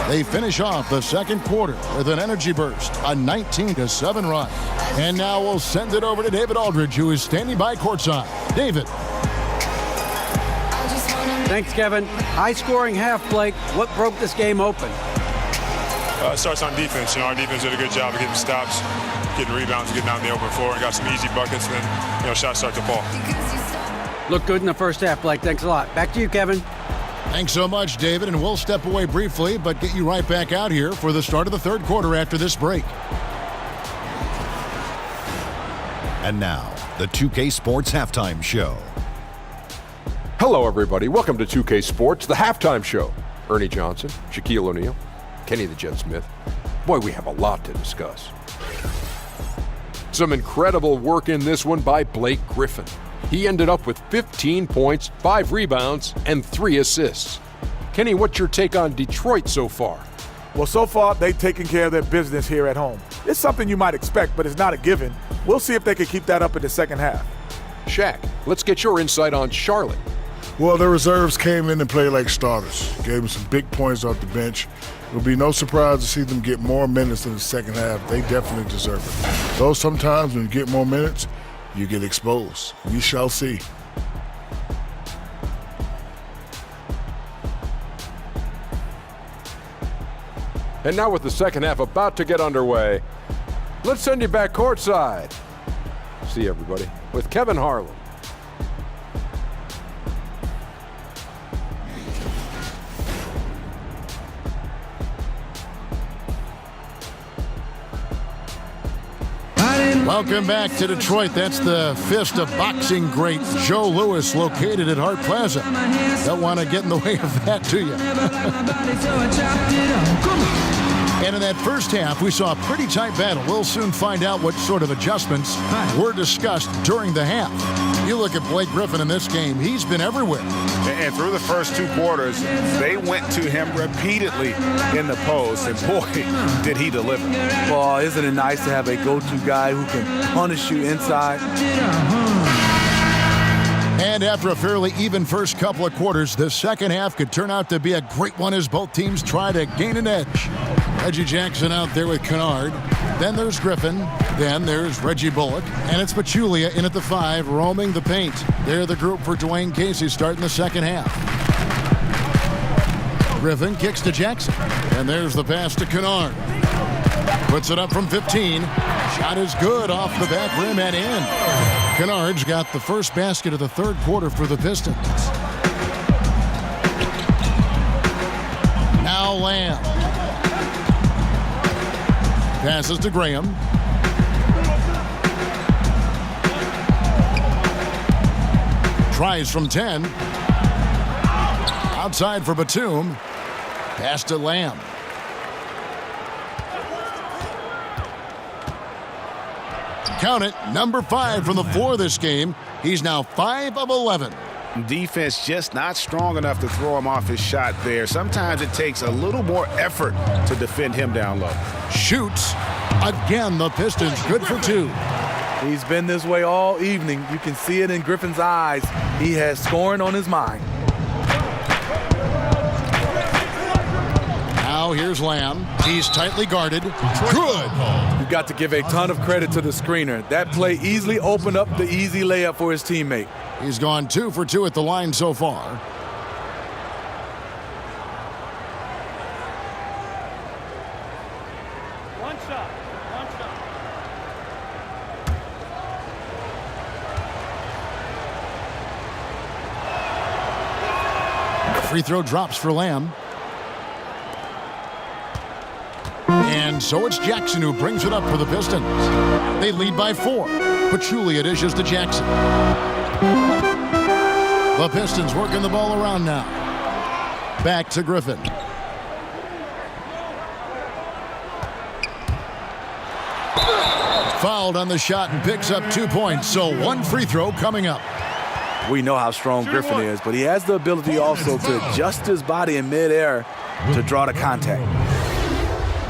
F: They finish off the second quarter with an energy burst, a 19-7 run. And now we'll send it over to David Aldridge, who is standing by courtside. David.
H: Thanks, Kevin. High-scoring half, Blake. What broke this game open?
I: It starts on defense. Our defense did a good job of getting stops, getting rebounds, getting out in the open floor, and got some easy buckets, and then, shots start to fall.
H: Looked good in the first half, Blake. Thanks a lot. Back to you, Kevin.
F: Thanks so much, David, and we'll step away briefly, but get you right back out here for the start of the third quarter after this break.
A: And now, the 2K Sports Halftime Show.
B: Hello, everybody. Welcome to 2K Sports, the halftime show. Ernie Johnson, Shaquille O'Neal, Kenny the Jet Smith. Boy, we have a lot to discuss. Some incredible work in this one by Blake Griffin. He ended up with 15 points, 5 rebounds, and 3 assists. Kenny, what's your take on Detroit so far?
C: Well, so far, they've taken care of their business here at home. It's something you might expect, but it's not a given. We'll see if they can keep that up in the second half.
B: Shaq, let's get your insight on Charlotte.
D: Well, the reserves came in and played like starters. Gave them some big points off the bench. It will be no surprise to see them get more minutes in the second half. They definitely deserve it. Though sometimes when you get more minutes, you get exposed. We shall see.
B: And now with the second half about to get underway, let's send you back courtside. See everybody with Kevin Harlan.
F: Welcome back to Detroit. That's the fist of boxing great Joe Louis, located at Hart Plaza. Don't want to get in the way of that, do you? And in that first half, we saw a pretty tight battle. We'll soon find out what sort of adjustments were discussed during the half. You look at Blake Griffin in this game, he's been everywhere.
G: And through the first 2 quarters, they went to him repeatedly in the post, and boy, did he deliver.
C: Well, isn't it nice to have a go-to guy who can punish you inside?
F: And after a fairly even first couple of quarters, the second half could turn out to be a great one as both teams try to gain an edge. Reggie Jackson out there with Kennard. Then there's Griffin. Then there's Reggie Bullock. And it's Pachulia in at the 5, roaming the paint. They're the group for Dwayne Casey starting the second half. Griffin kicks to Jackson. And there's the pass to Kennard. Puts it up from 15. Shot is good off the back rim and in. Kennard's got the first basket of the third quarter for the Pistons. Now Lamb. Passes to Graham. Tries from 10. Outside for Batum. Pass to Lamb. Count it, number 5 from the floor this game. He's now 5 of 11.
G: Defense just not strong enough to throw him off his shot there. Sometimes it takes a little more effort to defend him down low.
F: Shoots. Again, the Pistons good for 2.
C: He's been this way all evening. You can see it in Griffin's eyes. He has scoring on his mind.
F: Now here's Lamb. He's tightly guarded. Good.
C: You've got to give a ton of credit to the screener. That play easily opened up the easy layup for his teammate.
F: He's gone 2 for 2 at the line so far.
H: One shot.
F: Free throw drops for Lamb. And so it's Jackson who brings it up for the Pistons. They lead by 4. Pachulia dishes to Jackson. The Pistons working the ball around now. Back to Griffin. fouled on the shot and picks up 2 points. So one free throw coming up.
C: We know how strong Griffin is, but he has the ability also to adjust his body in midair to draw the contact.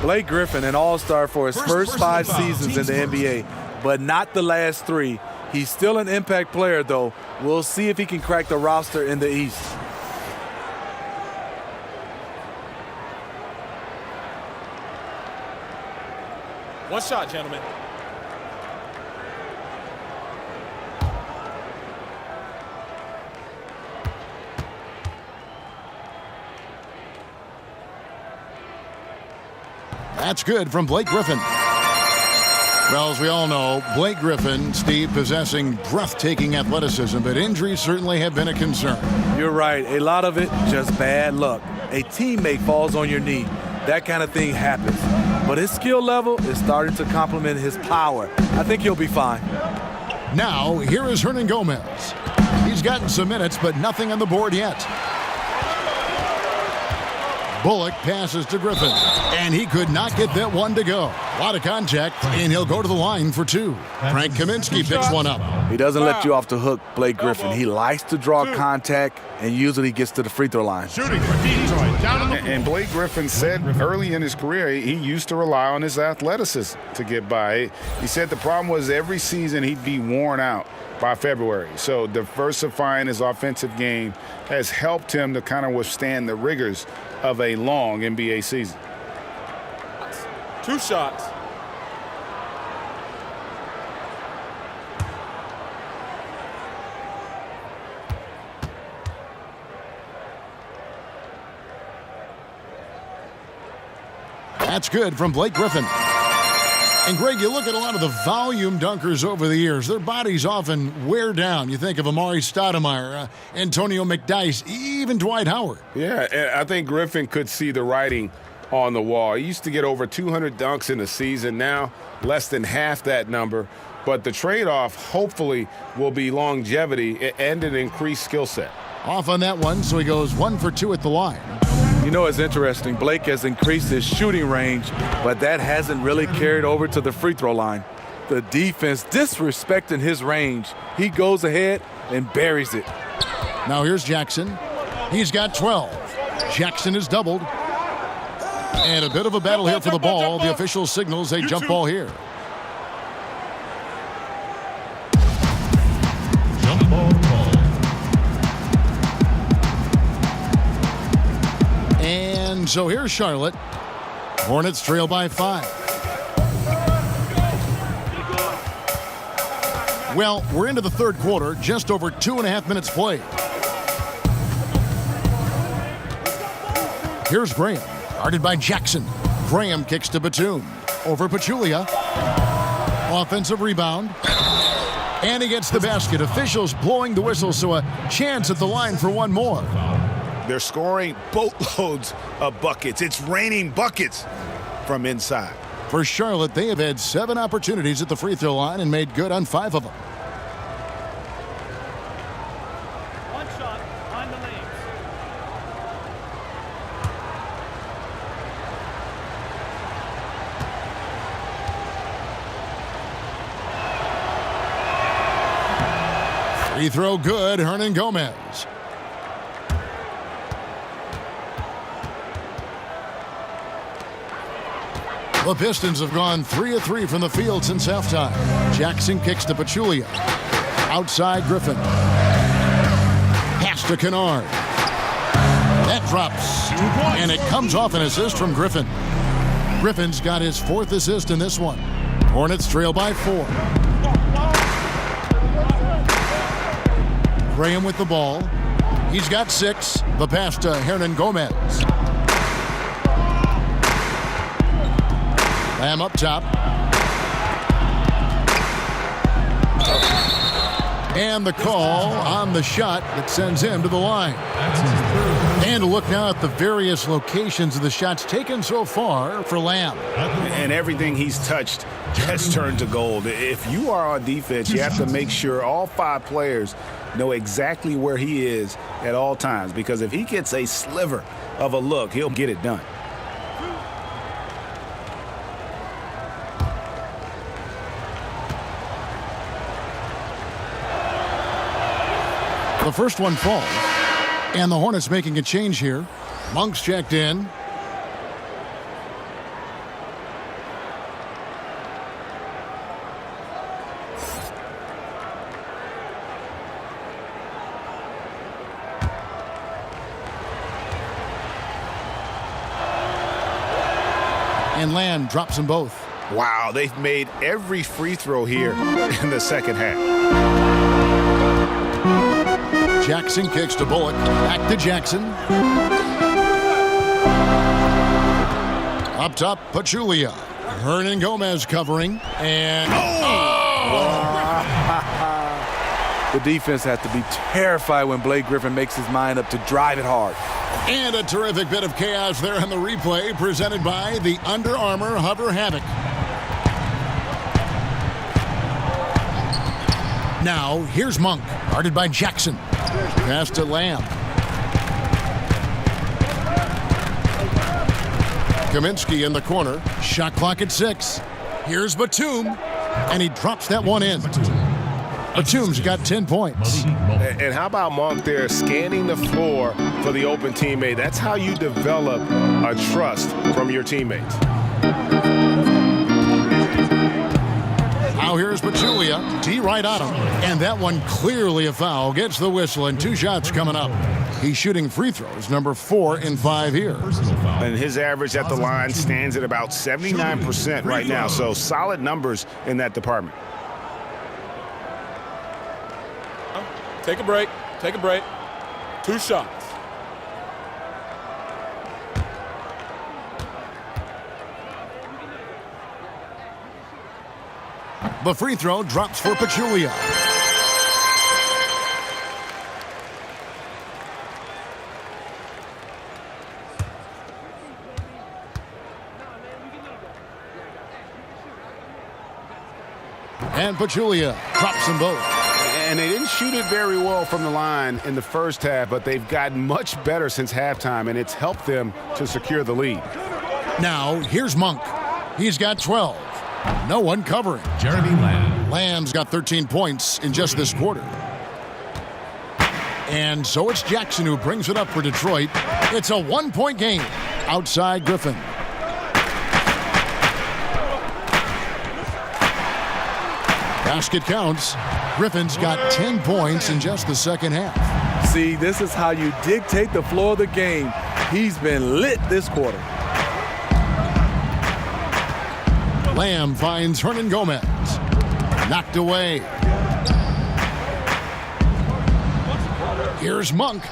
C: Blake Griffin, an all-star for his first 5 seasons in the NBA, but not the last 3. He's still an impact player, though. We'll see if he can crack the roster in the East.
J: One shot, gentlemen.
F: That's good from Blake Griffin. Well, as we all know, Blake Griffin, Steve, possessing breathtaking athleticism, but injuries certainly have been a concern.
C: You're right. A lot of it, just bad luck. A teammate falls on your knee. That kind of thing happens. But his skill level is starting to complement his power. I think he'll be fine.
F: Now, here is Hernan Gomez. He's gotten some minutes, but nothing on the board yet. Bullock passes to Griffin, and he could not get that one to go. A lot of contact, and he'll go to the line for 2. Frank Kaminsky picks one up.
C: He doesn't let you off the hook, Blake Griffin. He likes to draw contact and usually gets to the free throw line.
E: Shooting for Detroit. Down in the
G: And Blake Griffin said early in his career he used to rely on his athleticism to get by. He said the problem was every season he'd be worn out by February. So diversifying his offensive game has helped him to kind of withstand the rigors of a long NBA season.
J: 2 shots.
F: That's good from Blake Griffin. And, Greg, you look at a lot of the volume dunkers over the years. Their bodies often wear down. You think of Amari Stoudemire, Antonio McDyess, even Dwight Howard.
G: Yeah, and I think Griffin could see the writing on the wall. He used to get over 200 dunks in a season. Now, less than half that number. But the trade-off, hopefully, will be longevity and an increased skill set.
F: Off on that one, so he goes 1 for 2 at the line.
C: You know, it's interesting. Blake has increased his shooting range, but that hasn't really carried over to the free throw line. The defense disrespecting his range. He goes ahead and buries it.
F: Now here's Jackson. He's got 12. Jackson is doubled. And a bit of a battle here for the ball. The official signals a jump ball here.
E: jump ball call.
F: And so here's Charlotte. Hornets trail by 5. Well, we're into the third quarter, just over 2.5 minutes played. Here's Graham, guarded by Jackson. Graham kicks to Batum. Over Pachulia. Offensive rebound. And he gets the basket. Officials blowing the whistle, so a chance at the line for one more.
G: They're scoring boatloads of buckets. It's raining buckets from inside.
F: For Charlotte, they have had 7 opportunities at the free throw line and made good on 5 of them.
J: One shot on the lanes.
F: Free throw good, Hernan Gomez. The Pistons have gone 3 of 3 from the field since halftime. Jackson kicks to Pachulia. Outside Griffin. Pass to Kennard. That drops. And it comes off an assist from Griffin. Griffin's got his 4th assist in this one. Hornets trail by 4. Graham with the ball. He's got 6. The pass to Hernan Gomez. Lamb up top. And the call on the shot that sends him to the line. And a look now at the various locations of the shots taken so far for Lamb.
G: And everything he's touched has turned to gold. If you are on defense, you have to make sure all 5 players know exactly where he is at all times, because if he gets a sliver of a look, he'll get it done.
F: The first one falls. And the Hornets making a change here. Monk's checked in. And Land drops them both.
G: Wow, they've made every free throw here in the second half.
F: Jackson kicks to Bullock. Back to Jackson. Up top, Pachulia. Hernan Gomez covering. And
C: The defense has to be terrified when Blake Griffin makes his mind up to drive it hard.
F: And a terrific bit of chaos there on the replay presented by the Under Armour Hover Havoc. Now, here's Monk, guarded by Jackson. Pass to Lamb. Kaminsky in the corner. Shot clock at 6. Here's Batum, and he drops that one in. Batum's got 10 points.
K: And how about Monk there scanning the floor for the open teammate? That's how you develop a trust from your teammates.
F: Now here's Pachulia. T right on him. And that one clearly a foul. Gets the whistle and 2 shots coming up. He's shooting free throws, number 4 in 5 here.
K: And his average at the line stands at about 79% right now. So solid numbers in that department.
J: Take a break. Take a break. 2 shots.
F: The free throw drops for Pachulia. And Pachulia drops them both.
G: And they didn't shoot it very well from the line in the first half, but they've gotten much better since halftime, and it's helped them to secure the lead.
F: Now, here's Monk. He's got 12. No one covering.
E: Jeremy Lamb.
F: Lamb's got 13 points in just this quarter. And so it's Jackson who brings it up for Detroit. It's a 1-point game. Outside Griffin. Basket counts. Griffin's got 10 points in just the second half.
C: See, this is how you dictate the flow of the game. He's been lit this quarter.
F: Lamb finds Hernan Gomez. Knocked away. Here's Monk.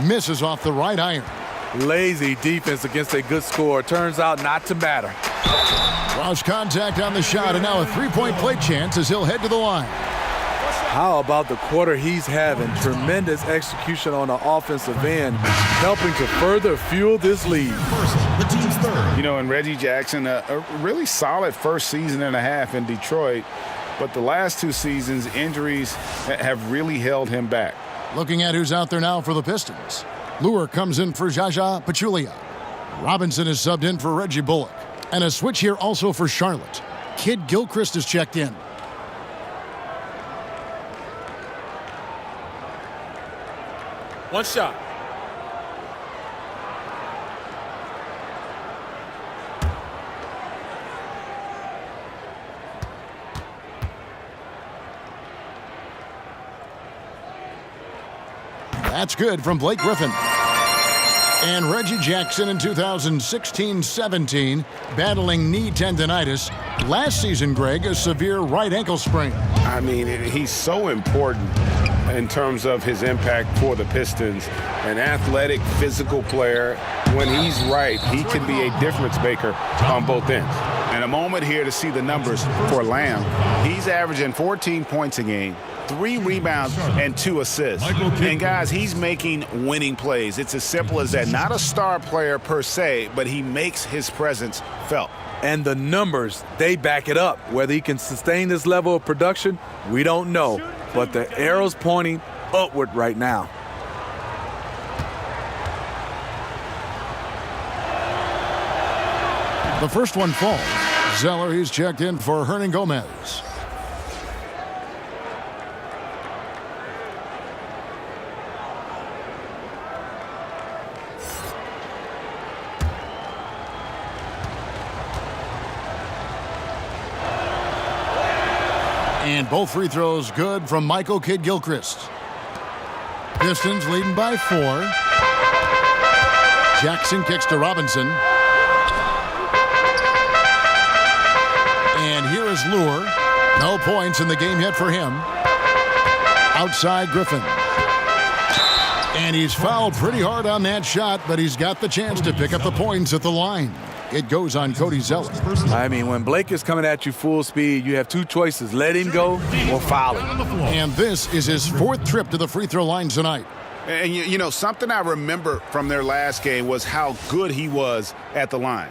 F: Misses off the right iron.
C: Lazy defense against a good score. Turns out not to matter.
F: Lost contact on the shot, and now a 3-point play chance as he'll head to the line.
C: How about the quarter he's having? Tremendous execution on the offensive end, helping to further fuel this lead.
E: The team's third.
G: You know, and Reggie Jackson, a really solid first season and a half in Detroit, but the last 2 seasons, injuries have really held him back.
F: Looking at who's out there now for the Pistons. Lure comes in for Jaja Pachulia. Robinson is subbed in for Reggie Bullock. And a switch here also for Charlotte. Kid Gilchrist is checked in.
J: One shot.
F: That's good from Blake Griffin. And Reggie Jackson in 2016-17 battling knee tendonitis. Last season, Greg, a severe right ankle sprain.
K: I mean, he's so important in terms of his impact for the Pistons. An athletic, physical player. When he's right, he can be a difference maker on both ends. And a moment here to see the numbers for Lamb. He's averaging 14 points a game, 3 rebounds, and 2 assists. And guys, he's making winning plays. It's as simple as that. Not a star player per se, but he makes his presence felt.
C: And the numbers, they back it up. Whether he can sustain this level of production, we don't know. But the arrow's pointing upward right now.
F: The first one falls. Zeller, he's checked in for Hernan Gomez. And both free throws good from Michael Kidd-Gilchrist. Pistons leading by 4. Jackson kicks to Robinson. And here is Lure. No points in the game yet for him. Outside Griffin. And he's fouled pretty hard on that shot, but he's got the chance to pick up the points at the line. It goes on Cody Zeller.
C: I mean, when Blake is coming at you full speed, you have two choices. Let him go or foul him.
F: And this is his 4th trip to the free throw line tonight.
G: And, you know, something I remember from their last game was how good he was at the line.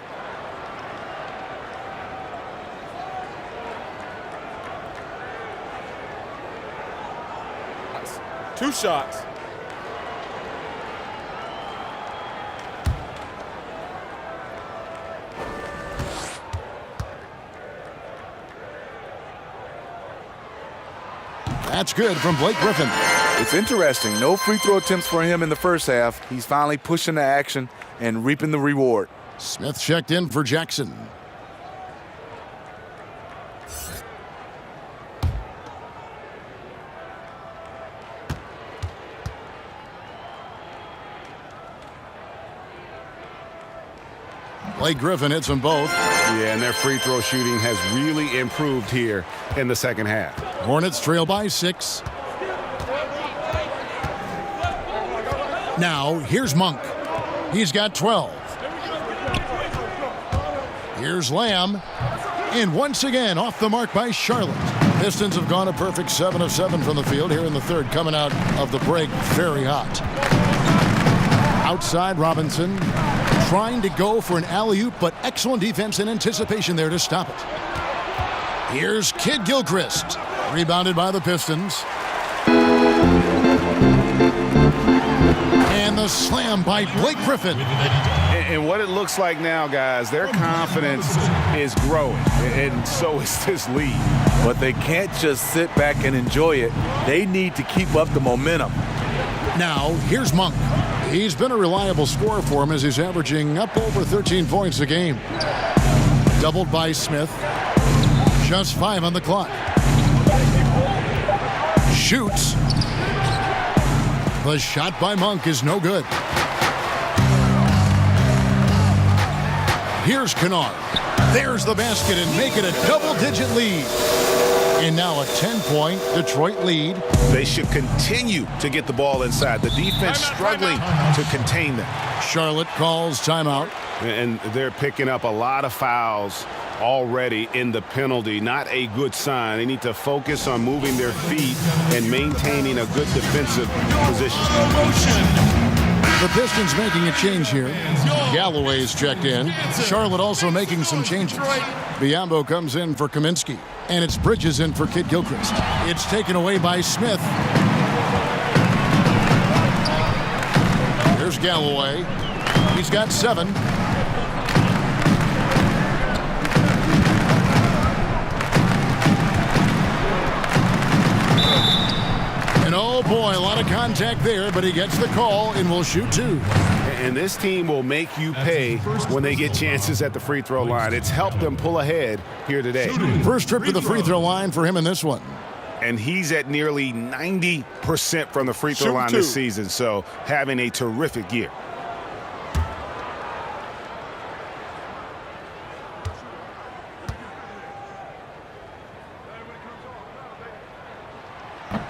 J: Two shots.
F: That's good from Blake Griffin.
C: It's interesting. No free throw attempts for him in the first half. He's finally pushing the action and reaping the reward.
F: Smith checked in for Jackson. Blake Griffin hits them both.
G: Yeah, and their free throw shooting has really improved here in the second half.
F: Hornets trail by 6. Now, here's Monk. He's got 12. Here's Lamb. And once again, off the mark by Charlotte. Pistons have gone a perfect 7 of 7 from the field here in the third, coming out of the break very hot. Outside Robinson, trying to go for an alley-oop, but excellent defense and anticipation there to stop it. Here's Kidd-Gilchrist, rebounded by the Pistons. And the slam by Blake Griffin.
G: And what it looks like now, guys, their confidence is growing, and so is this lead.
C: But they can't just sit back and enjoy it. They need to keep up the momentum.
F: Now, here's Monk. He's been a reliable scorer for him as he's averaging up over 13 points a game. Doubled by Smith. Just 5 on the clock. Shoots. The shot by Monk is no good. Here's Kennard. There's the basket and make it a double-digit lead. And now a 10-point Detroit lead.
G: They should continue to get the ball inside. The defense struggling to contain them.
F: Charlotte calls timeout.
G: And they're picking up a lot of fouls already in the penalty. Not a good sign. They need to focus on moving their feet and maintaining a good defensive position.
F: The Pistons making a change here. Galloway's checked in. Charlotte also making some changes. Biombo comes in for Kaminsky. And it's Bridges in for Kidd-Gilchrist. It's taken away by Smith. Here's Galloway. He's got 7. And oh boy, a lot of contact there, but he gets the call and will shoot 2.
G: And this team will make you pay when they get chances at the free throw line. It's helped them pull ahead here today.
F: First trip to the free throw line for him in this one.
G: And he's at nearly 90% from the free throw line this season, so having a terrific year.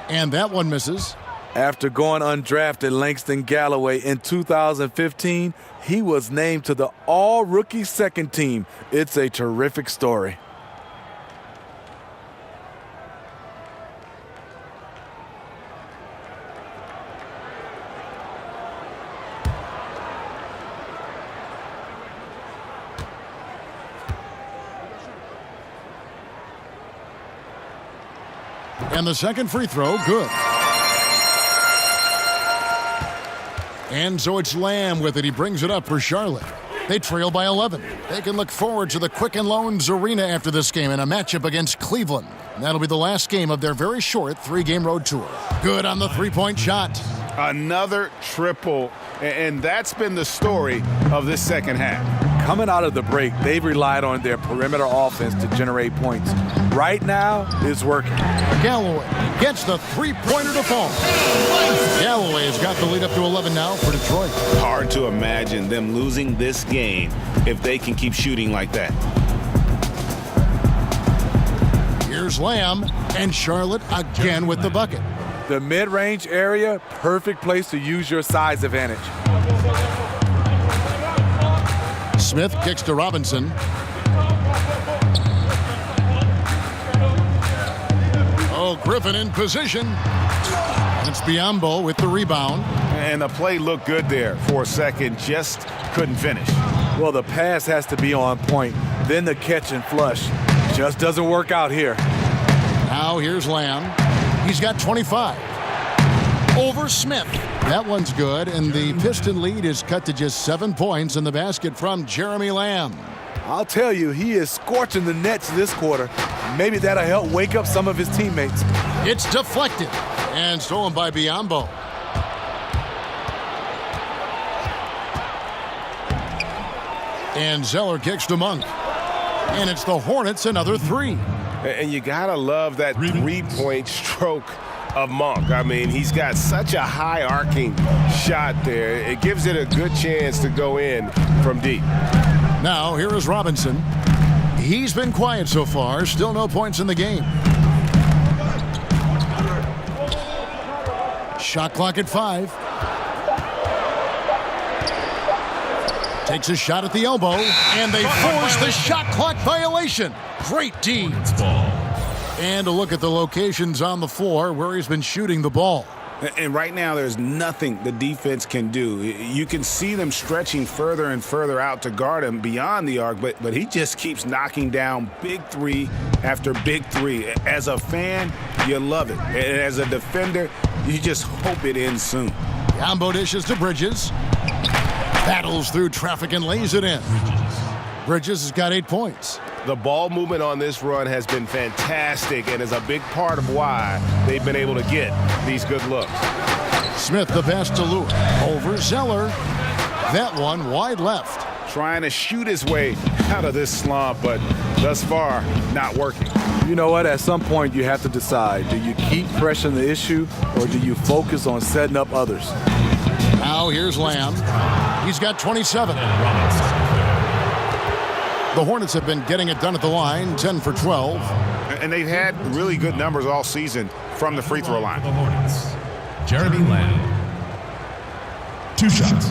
F: And that one misses.
C: After going undrafted, Langston Galloway in 2015, he was named to the all-rookie second team. It's a terrific story.
F: And the second free throw, good. And so it's Lamb with it. He brings it up for Charlotte. They trail by 11. They can look forward to the Quicken Loans Arena after this game in a matchup against Cleveland. That'll be the last game of their very short 3-game road tour. Good on the three-point shot.
G: Another triple, and that's been the story of this second half.
C: Coming out of the break, they've relied on their perimeter offense to generate points. right now is working.
F: Galloway gets the three-pointer to fall. Galloway has got the lead up to 11 now for Detroit.
G: Hard to imagine them losing this game if they can keep shooting like that.
F: Here's Lamb, and Charlotte again with the bucket.
C: The mid-range area, perfect place to use your size advantage.
F: Smith kicks to Robinson. Oh, Griffin in position. It's Biyombo with the rebound.
G: And the play looked good there for a second, just couldn't finish.
C: Well, the pass has to be on point. Then the catch and flush just doesn't work out here.
F: Now here's Lamb. He's got 25. Over Smith. That one's good, and the Piston lead is cut to just 7 points in the basket from Jeremy Lamb.
C: I'll tell you, he is scorching the Nets this quarter. Maybe that'll help wake up some of his teammates.
F: It's deflected and stolen by Biyombo. And Zeller kicks to Monk. And it's the Hornets another three.
K: And you gotta love that three-point stroke of Monk. I mean, he's got such a high arcing shot there. It gives it a good chance to go in from deep.
F: Now here is Robinson. He's been quiet so far. Still no points in the game. Shot clock at 5. Takes a shot at the elbow, and they force the shot clock violation. Great D. And a look at the locations on the floor where he's been shooting the ball.
G: And right now, there's nothing the defense can do. You can see them stretching further and further out to guard him beyond the arc, but he just keeps knocking down big three after big three. As a fan, you love it. And as a defender, you just hope it ends soon.
F: Yambo dishes to Bridges. Battles through traffic and lays it in. Bridges has got 8 points.
K: The ball movement on this run has been fantastic and is a big part of why they've been able to get these good looks.
F: Smith the pass to Lewis. Over Zeller. That one wide left.
G: Trying to shoot his way out of this slump, but thus far, not working.
C: You know what? At some point, you have to decide. Do you keep pressing the issue, or do you focus on setting up others?
F: Now here's Lamb. He's got 27. The Hornets have been getting it done at the line, 10 for 12.
G: And they've had really good numbers all season from the free throw line.
E: The Hornets, Jeremy Lamb. 2 shots.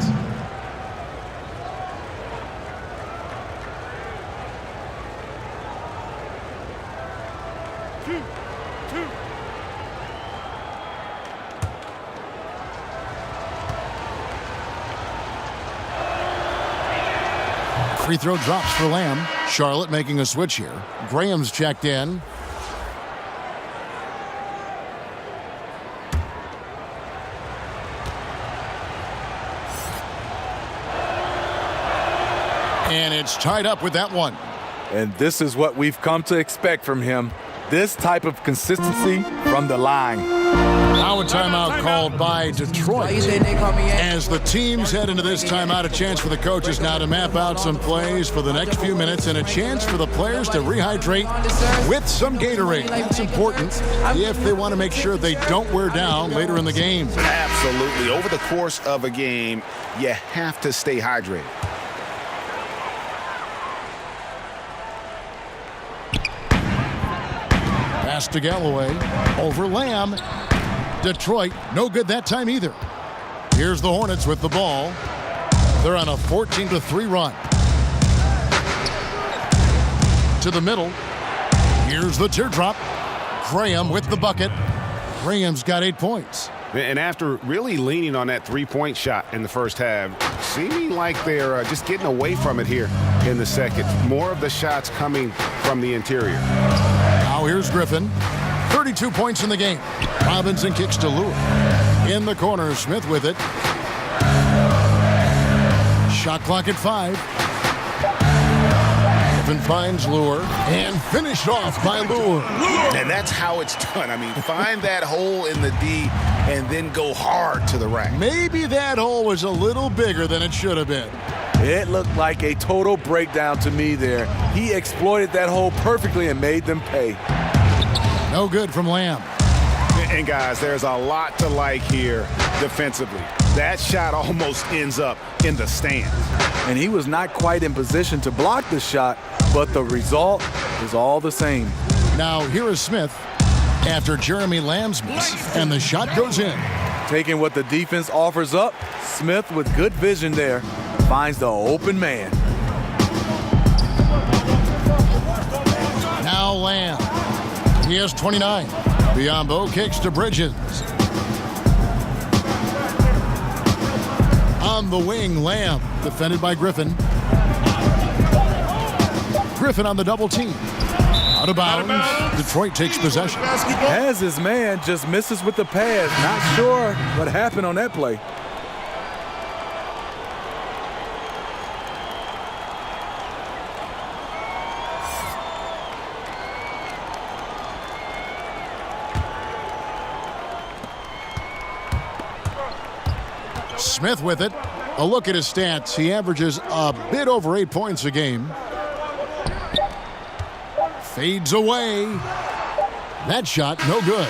F: Free throw drops for Lamb. Charlotte making a switch here. Graham's checked in. And it's tied up with that one.
C: And this is what we've come to expect from him. This type of consistency from the line.
F: Now a timeout called by Detroit. As the teams head into this timeout, a chance for the coaches now to map out some plays for the next few minutes and a chance for the players to rehydrate with some Gatorade. That's important if they want to make sure they don't wear down later in the game.
G: Absolutely. Over the course of a game, you have to stay hydrated.
F: Pass to Galloway. Over Lamb. Detroit, no good that time either. Here's the Hornets with the ball. They're on a 14-3 run. To the middle. Here's the teardrop. Graham with the bucket. Graham's got 8 points.
G: And after really leaning on that three-point shot in the first half, seeming like they're just getting away from it here in the second. More of the shots coming from the interior.
F: Now here's Griffin. 32 points in the game. Robinson kicks to Lewis. In the corner, Smith with it. Shot clock at 5. Griffin finds Lure and finished off by Lure.
G: And that's how it's done. I mean, find that hole in the D and then go hard to the rack.
F: Maybe that hole was a little bigger than it should have been.
C: It looked like a total breakdown to me there. He exploited that hole perfectly and made them pay.
F: No good from Lamb.
G: And guys, there's a lot to like here defensively. That shot almost ends up in the stands.
C: And he was not quite in position to block the shot, but the result is all the same.
F: Now here is Smith after Jeremy Lamb's miss, and the shot goes in.
C: Taking what the defense offers up, Smith with good vision there finds the open man.
F: Now Lamb. He has 29. Biombo kicks to Bridges. On the wing, Lamb, defended by Griffin. Griffin on the double team. Out of bounds. Detroit takes possession.
C: Has his man, just misses with the pass. Not sure what happened on that play.
F: Smith with it. A look at his stats. He averages a bit over 8 points a game. Fades away. That shot, no good.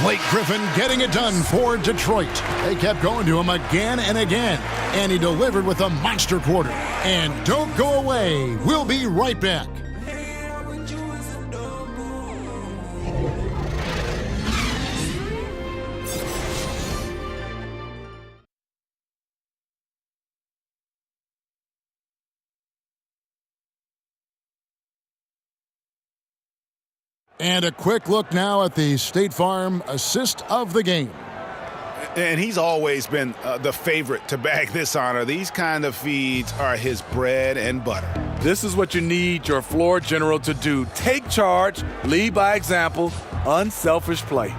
F: Blake Griffin getting it done for Detroit. They kept going to him again and again, and he delivered with a monster quarter. And don't go away. We'll be right back. And a quick look now at the State Farm assist of the game.
G: And he's always been the favorite to bag this honor. These kind of feeds are his bread and butter.
C: This is what you need your floor general to do. Take charge, lead by example, unselfish play.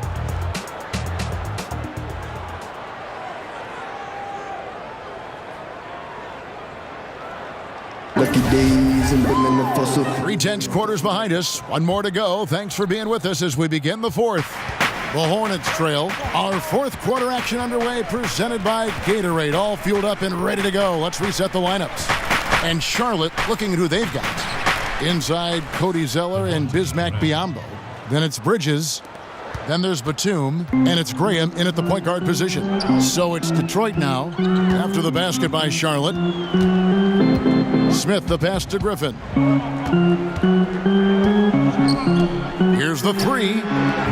L: Lucky days and been in the fossil.
F: 3/10 quarters behind us. One more to go. Thanks for being with us as we begin the fourth. The Hornets trail. Our fourth quarter action underway, presented by Gatorade. All fueled up and ready to go. Let's reset the lineups. And Charlotte looking at who they've got. Inside, Cody Zeller and Bismack Biyombo. Then it's Bridges. Then there's Batum, and it's Graham in at the point guard position. So it's Detroit now, after the basket by Charlotte. Smith, the pass to Griffin. Here's the three.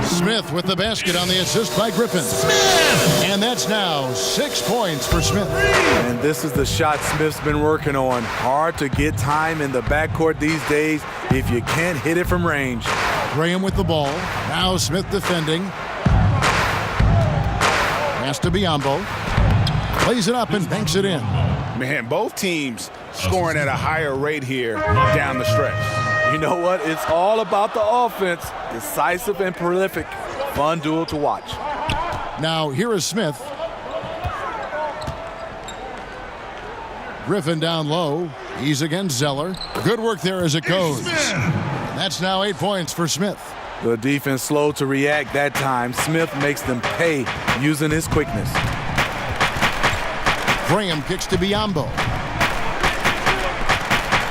F: Smith with the basket on the assist by Griffin. Smith! And that's now 6 points for Smith.
C: And this is the shot Smith's been working on. Hard to get time in the backcourt these days if you can't hit it from range.
F: Graham with the ball. Now Smith defending. Pass to Biyombo. Plays it up and banks it in.
G: Man, both teams scoring at a higher rate here down the stretch.
C: You know what? It's all about the offense. Decisive and prolific. Fun duel to watch.
F: Now here is Smith. Griffin down low. He's against Zeller. Good work there as it goes. That's now 8 points for Smith.
C: The defense slow to react that time. Smith makes them pay using his quickness.
F: Graham kicks to Biyombo.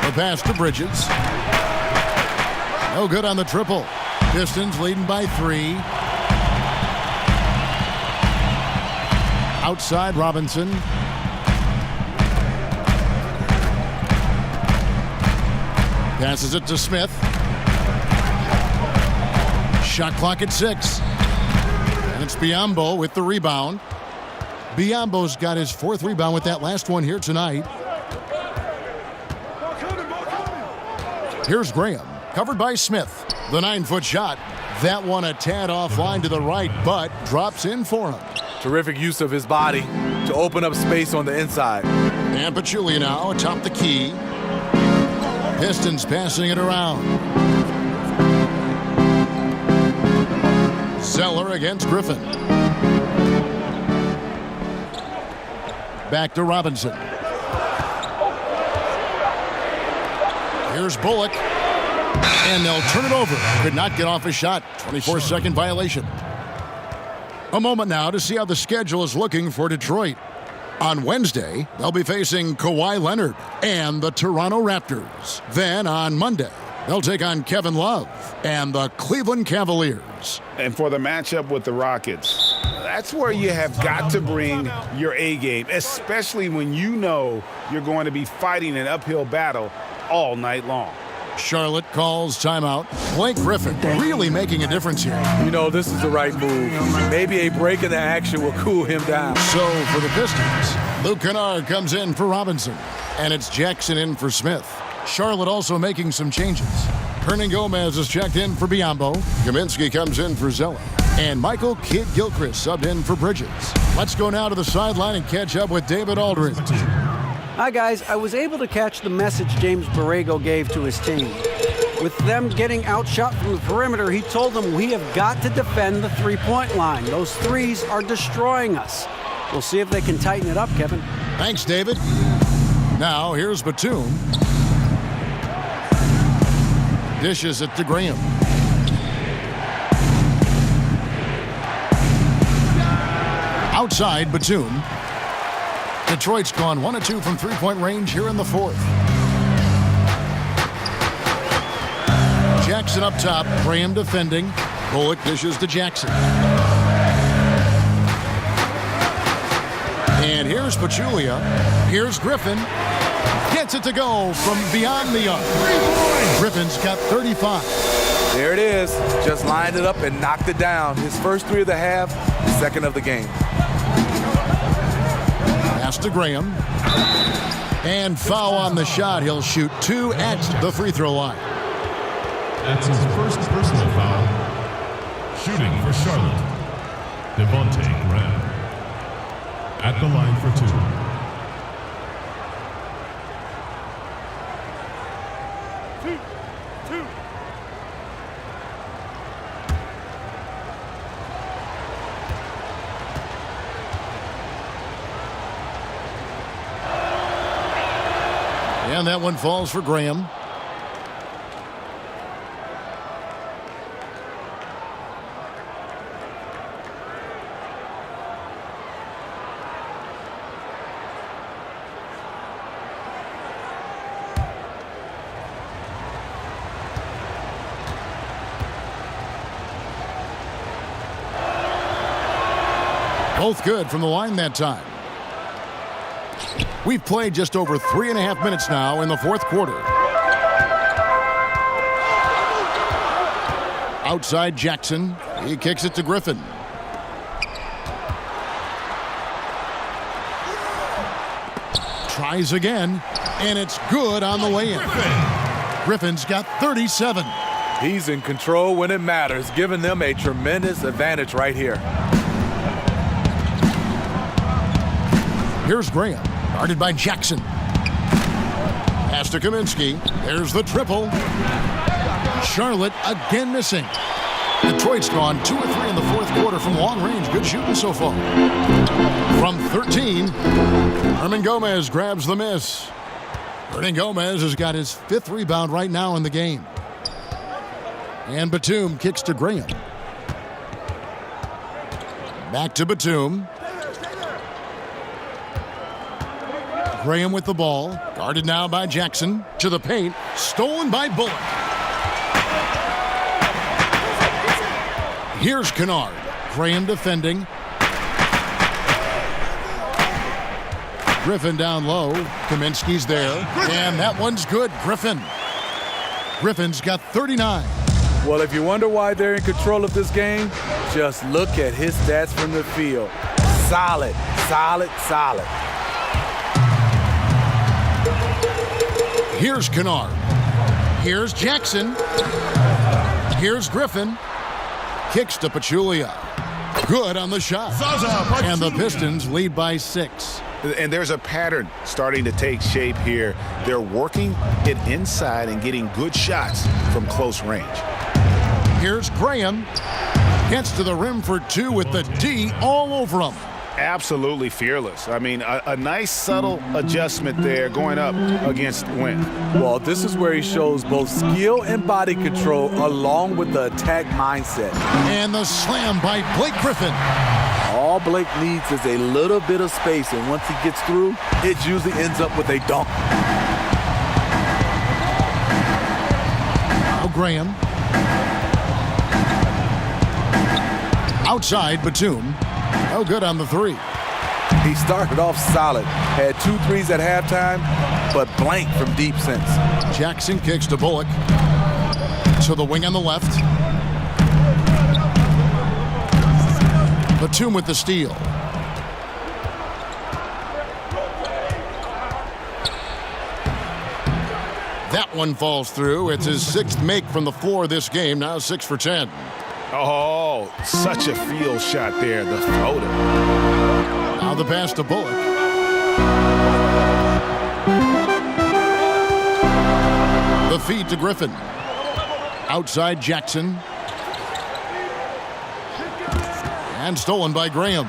F: The pass to Bridges. No good on the triple. Pistons leading by 3. Outside Robinson. Passes it to Smith. Shot clock at 6. And it's Biyombo with the rebound. Biyombo's got his 4th rebound with that last one here tonight. Here's Graham, covered by Smith. The 9-foot shot. That one a tad offline to the right, but drops in for him.
C: Terrific use of his body to open up space on the inside.
F: And Pachulia now atop the key. Pistons passing it around. Zeller against Griffin. Back to Robinson. Here's Bullock. And they'll turn it over. Could not get off a shot. 24-second violation. A moment now to see how the schedule is looking for Detroit. On Wednesday, they'll be facing Kawhi Leonard and the Toronto Raptors. Then on Monday, they'll take on Kevin Love and the Cleveland Cavaliers.
G: And for the matchup with the Rockets, that's where you have got to bring your A game, especially when you know you're going to be fighting an uphill battle all night long.
F: Charlotte calls timeout. Blake Griffin really making a difference here.
C: You know, this is the right move. Maybe a break in the action will cool him down.
F: So for the Pistons, Luke Kennard comes in for Robinson, and it's Jackson in for Smith. Charlotte also making some changes. Hernan Gomez is checked in for Biyombo. Kaminsky comes in for Zeller. And Michael Kidd-Gilchrist subbed in for Bridges. Let's go now to the sideline and catch up with David Aldridge.
H: Hi, guys. I was able to catch the message James Borrego gave to his team. With them getting outshot from the perimeter, he told them we have got to defend the three-point line. Those threes are destroying us. We'll see if they can tighten it up, Kevin.
F: Thanks, David. Now, here's Batum. Dishes it to Graham. Outside, Batum. Detroit's gone 1 of 2 from three-point range here in the fourth. Jackson up top, Graham defending. Bullock dishes to Jackson. And here's Pachulia. Here's Griffin. Gets it to go from beyond the arc. Griffin's got 35.
C: There it is. Just lined it up and knocked it down. His first three of the half, second of the game.
F: Pass to Graham. And foul on the shot. He'll shoot 2 at the free throw line.
E: That's his first personal foul. Shooting for Charlotte, Devontae Graham. At the line for 2.
F: And that one falls for Graham. Both good from the line that time. We've played just over 3.5 minutes now in the fourth quarter. Outside Jackson. He kicks it to Griffin. Tries again, and it's good on the way in. Griffin's got 37.
C: He's in control when it matters, giving them a tremendous advantage right here.
F: Here's Graham, guarded by Jackson. Pass to Kaminsky. There's the triple. Charlotte again missing. Detroit's gone 2 of 3 in the fourth quarter from long range. Good shooting so far. From 13, Hernan Gomez grabs the miss. Hernan Gomez has got his 5th rebound right now in the game. And Batum kicks to Graham. Back to Batum. Graham with the ball, guarded now by Jackson. To the paint, stolen by Bullock. Here's Kennard. Graham defending. Griffin down low. Kaminsky's there. And that one's good. Griffin's got 39.
C: Well, if you wonder why they're in control of this game, just look at his stats from the field. Solid, solid, solid.
F: Here's Kennard. Here's Jackson. Here's Griffin. Kicks to Pachulia. Good on the shot. And the Pistons lead by 6.
G: And there's a pattern starting to take shape here. They're working it inside and getting good shots from close range.
F: Here's Graham. Gets to the rim for 2 with the D all over him.
G: Absolutely fearless. I mean, a nice subtle adjustment there going up against wind.
C: Well, this is where he shows both skill and body control along with the attack mindset.
F: And the slam by Blake Griffin.
C: All Blake needs is a little bit of space, and once he gets through, it usually ends up with a dunk.
F: Now Graham. Outside, Batum. No good on the three.
C: He started off solid, had 2 threes at halftime, but blank from deep since.
F: Jackson kicks to Bullock. To the wing on the left. Batum with the steal. That one falls through. It's his 6th make from the floor this game, now 6 for 10.
K: Oh, such a field shot there, the floater.
F: Now the pass to Bullock. The feed to Griffin. Outside Jackson. And stolen by Graham.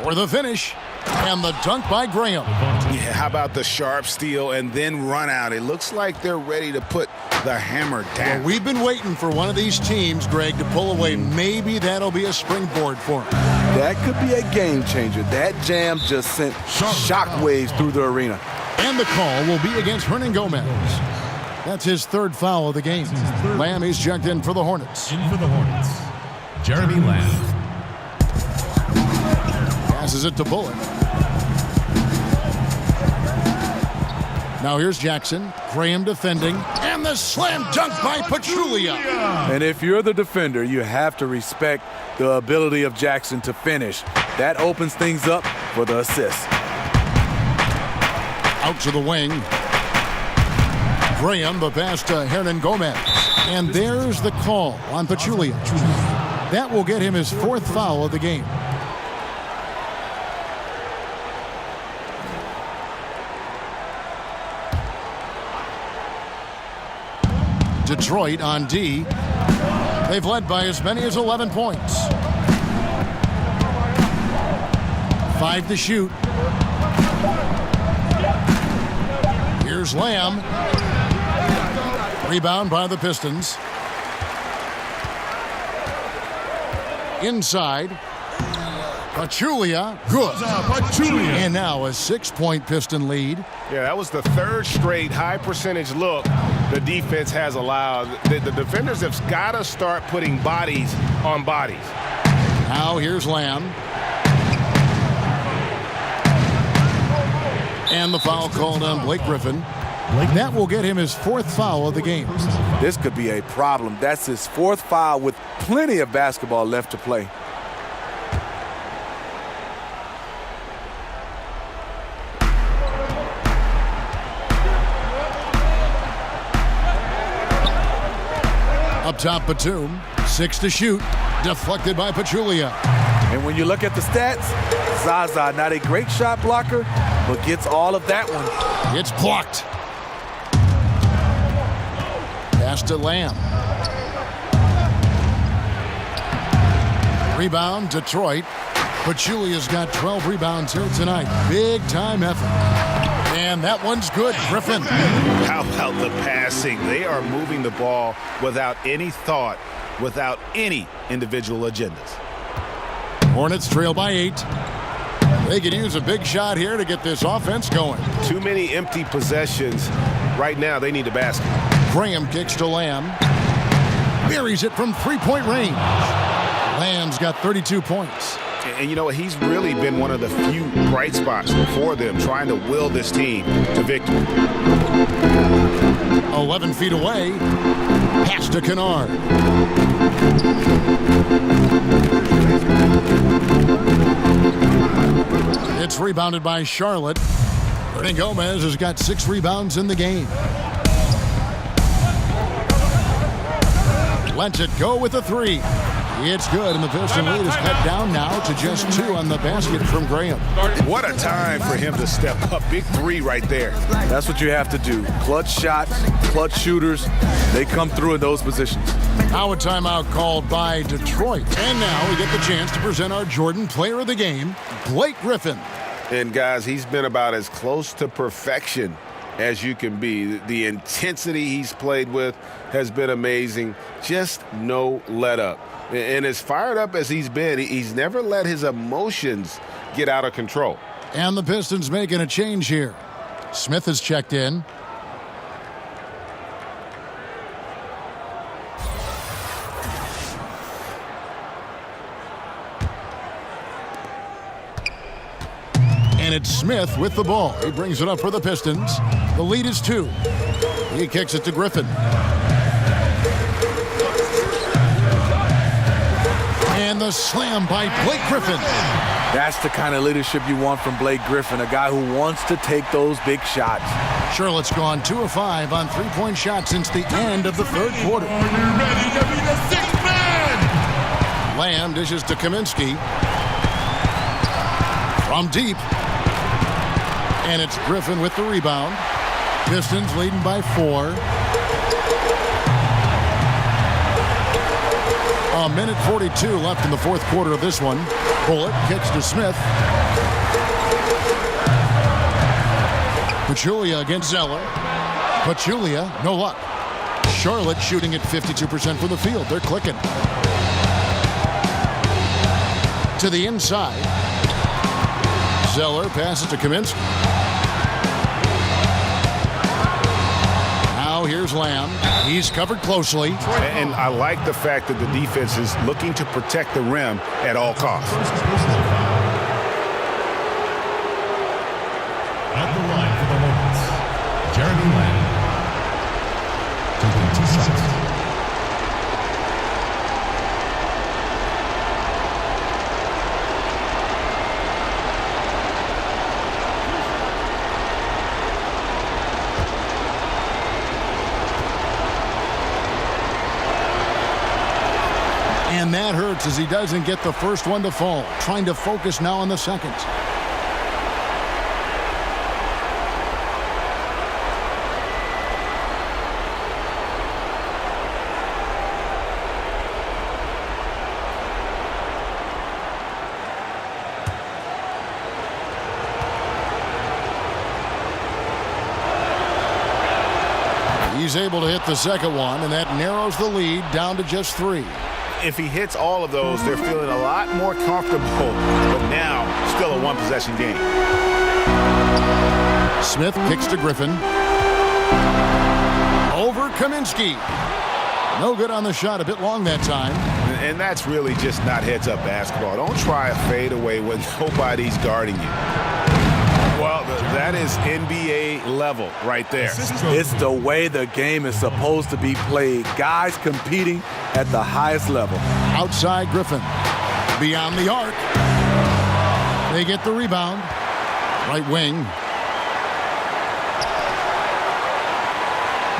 F: For the finish. And the dunk by Graham.
K: Yeah, how about the sharp steal and then run out? It looks like they're ready to put the hammer down.
F: Well, we've been waiting for one of these teams, Greg, to pull away. Maybe that'll be a springboard for them.
C: That could be a game changer. That jam just sent shockwaves through the arena.
F: And the call will be against Hernangomez. That's his 3rd foul of the game. Lamb is checked in for the Hornets.
E: In for the Hornets, Jeremy Lamb.
F: Passes it to Bullock. Now here's Jackson. Graham defending. And the slam dunk by Pachulia.
C: And if you're the defender, you have to respect the ability of Jackson to finish. That opens things up for the assist.
F: Out to the wing. Graham, the pass to Hernangomez. And there's the call on Pachulia. That will get him his 4th foul of the game. Detroit on D. They've led by as many as 11 points. 5 to shoot. Here's Lamb. Rebound by the Pistons. Inside. Pachulia. Good. And now a 6-point Piston lead.
K: Yeah, that was the 3rd straight high percentage look the defense has allowed. The defenders have got to start putting bodies on bodies.
F: Now here's Lamb. And the foul called on Blake Griffin. That will get him his 4th foul of the game.
C: This could be a problem. That's his 4th foul with plenty of basketball left to play. Up top, Batum. 6 to shoot. Deflected by Pachulia. And when you look at the stats, Zaza, not a great shot blocker, but gets all of that one.
F: It's blocked. Pass to Lamb. Rebound, Detroit. Pachulia's got 12 rebounds here tonight. Big time effort. And that one's good, Griffin.
K: How about the passing? They are moving the ball without any thought, without any individual agendas.
F: Hornets trail by 8. They could use a big shot here to get this offense going.
K: Too many empty possessions. Right now, they need a basket.
F: Graham kicks to Lamb. Buries it from 3-point range. Lamb's got 32 points.
K: And you know what? He's really been one of the few bright spots for them, trying to will this team to victory.
F: 11 feet away. Pass to Kennard. It's rebounded by Charlotte. Hernangomez has got 6 rebounds in the game. Lets it go with a 3. It's good, and the Piston lead is cut down now to just 2 on the basket from Graham.
K: What a time for him to step up. Big 3 right there.
C: That's what you have to do. Clutch shots, clutch shooters, they come through in those positions.
F: Now a timeout called by Detroit. And now we get the chance to present our Jordan Player of the Game, Blake Griffin.
K: And guys, he's been about as close to perfection as you can be. The intensity he's played with has been amazing. Just no let up. And as fired up as he's been, he's never let his emotions get out of control.
F: And the Pistons making a change here. Smith has checked in. And it's Smith with the ball. He brings it up for the Pistons. The lead is 2. He kicks it to Griffin. And the slam by Blake Griffin.
C: That's the kind of leadership you want from Blake Griffin, a guy who wants to take those big shots.
F: Charlotte's gone 2 of 5 on three-point shots since the end of the third quarter.
E: Are you ready to be the sixth man?
F: Lamb dishes to Kaminsky. From deep. And it's Griffin with the rebound. Pistons leading by 4. A minute 42 left in the fourth quarter of this one. Bullock kicks to Smith. Pachulia against Zeller. Pachulia, no luck. Charlotte shooting at 52% from the field. They're clicking. To the inside. Zeller passes to Kaminsky. Now here's Lamb. He's covered closely.
K: And I like the fact that the defense is looking to protect the rim at all costs.
E: At the line for the Hornets, Jeremy Lamb. Taking 2 shots.
F: And that hurts as he doesn't get the first one to fall. Trying to focus now on the second. He's able to hit the second one, and that narrows the lead down to just 3.
K: If he hits all of those, they're feeling a lot more comfortable, but now still a one-possession game.
F: Smith kicks to Griffin. Over Kaminsky. No good on the shot, a bit long that time.
K: And that's really just not heads-up basketball. Don't try a fadeaway when nobody's guarding you. Well, that is NBA level right there.
C: It's the way the game is supposed to be played. Guys competing at the highest level.
F: Outside Griffin. Beyond the arc. They get the rebound. Right wing.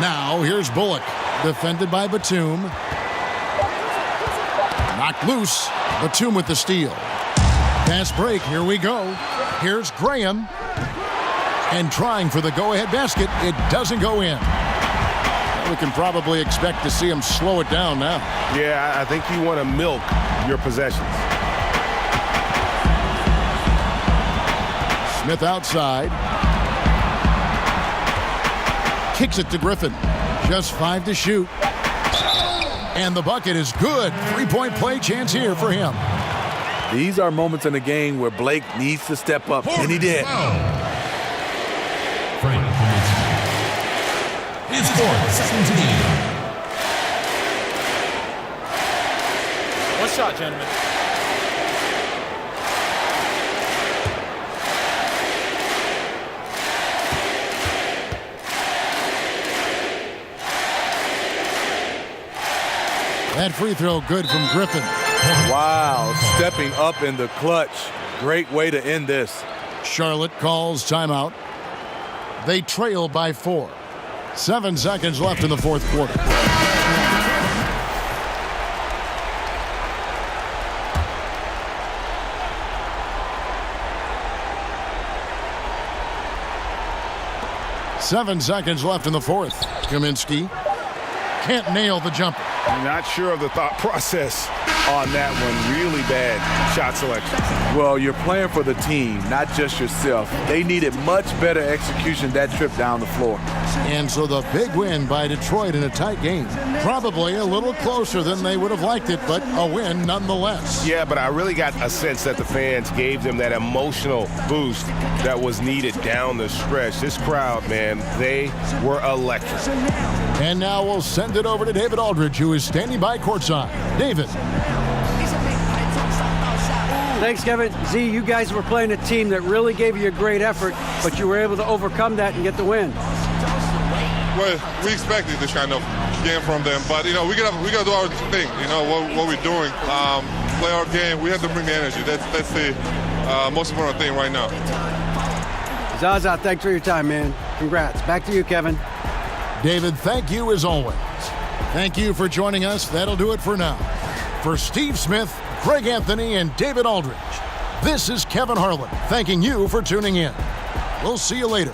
F: Now here's Bullock. Defended by Batum. Knocked loose. Batum with the steal. Fast break. Here we go. Here's Graham. And trying for the go-ahead basket. It doesn't go in. We can probably expect to see him slow it down now.
K: Yeah, I think you want to milk your possessions.
F: Smith outside. Kicks it to Griffin. Just 5 to shoot. And the bucket is good. 3-point play chance here for him.
C: These are moments in the game where Blake needs to step up, and he did.
E: Frank Kaminsky. His fourth, second team.
J: One shot, gentlemen.
F: That free throw good from Griffin.
C: Wow, stepping up in the clutch. Great way to end this.
F: Charlotte calls timeout. They trail by 4. 7 seconds left in the fourth quarter. Seven seconds left in the fourth. Kaminsky can't nail the jumper.
K: I'm not sure of the thought process
C: on that one. Really bad shot selection. Well, you're playing for the team, not just yourself. They needed much better execution that trip down the floor.
F: And so the big win by Detroit in a tight game. Probably a little closer than they would have liked it, but a win nonetheless.
K: Yeah, but I really got a sense that the fans gave them that emotional boost that was needed down the stretch. This crowd, man, they were electric.
F: And now we'll send it over to David Aldridge, who is standing by courtside. David.
H: Thanks, Kevin. Z, you guys were playing a team that really gave you a great effort, but you were able to overcome that and get the win.
M: Well, we expected this kind of game from them, but we gotta do our thing. What we're doing, play our game. We have to bring the energy. That's the most important thing right now.
H: Zaza, thanks for your time, man. Congrats. Back to you, Kevin.
F: David, thank you as always. Thank you for joining us. That'll do it for now. For Steve Smith, Greg Anthony, and David Aldridge, this is Kevin Harlan thanking you for tuning in. We'll see you later.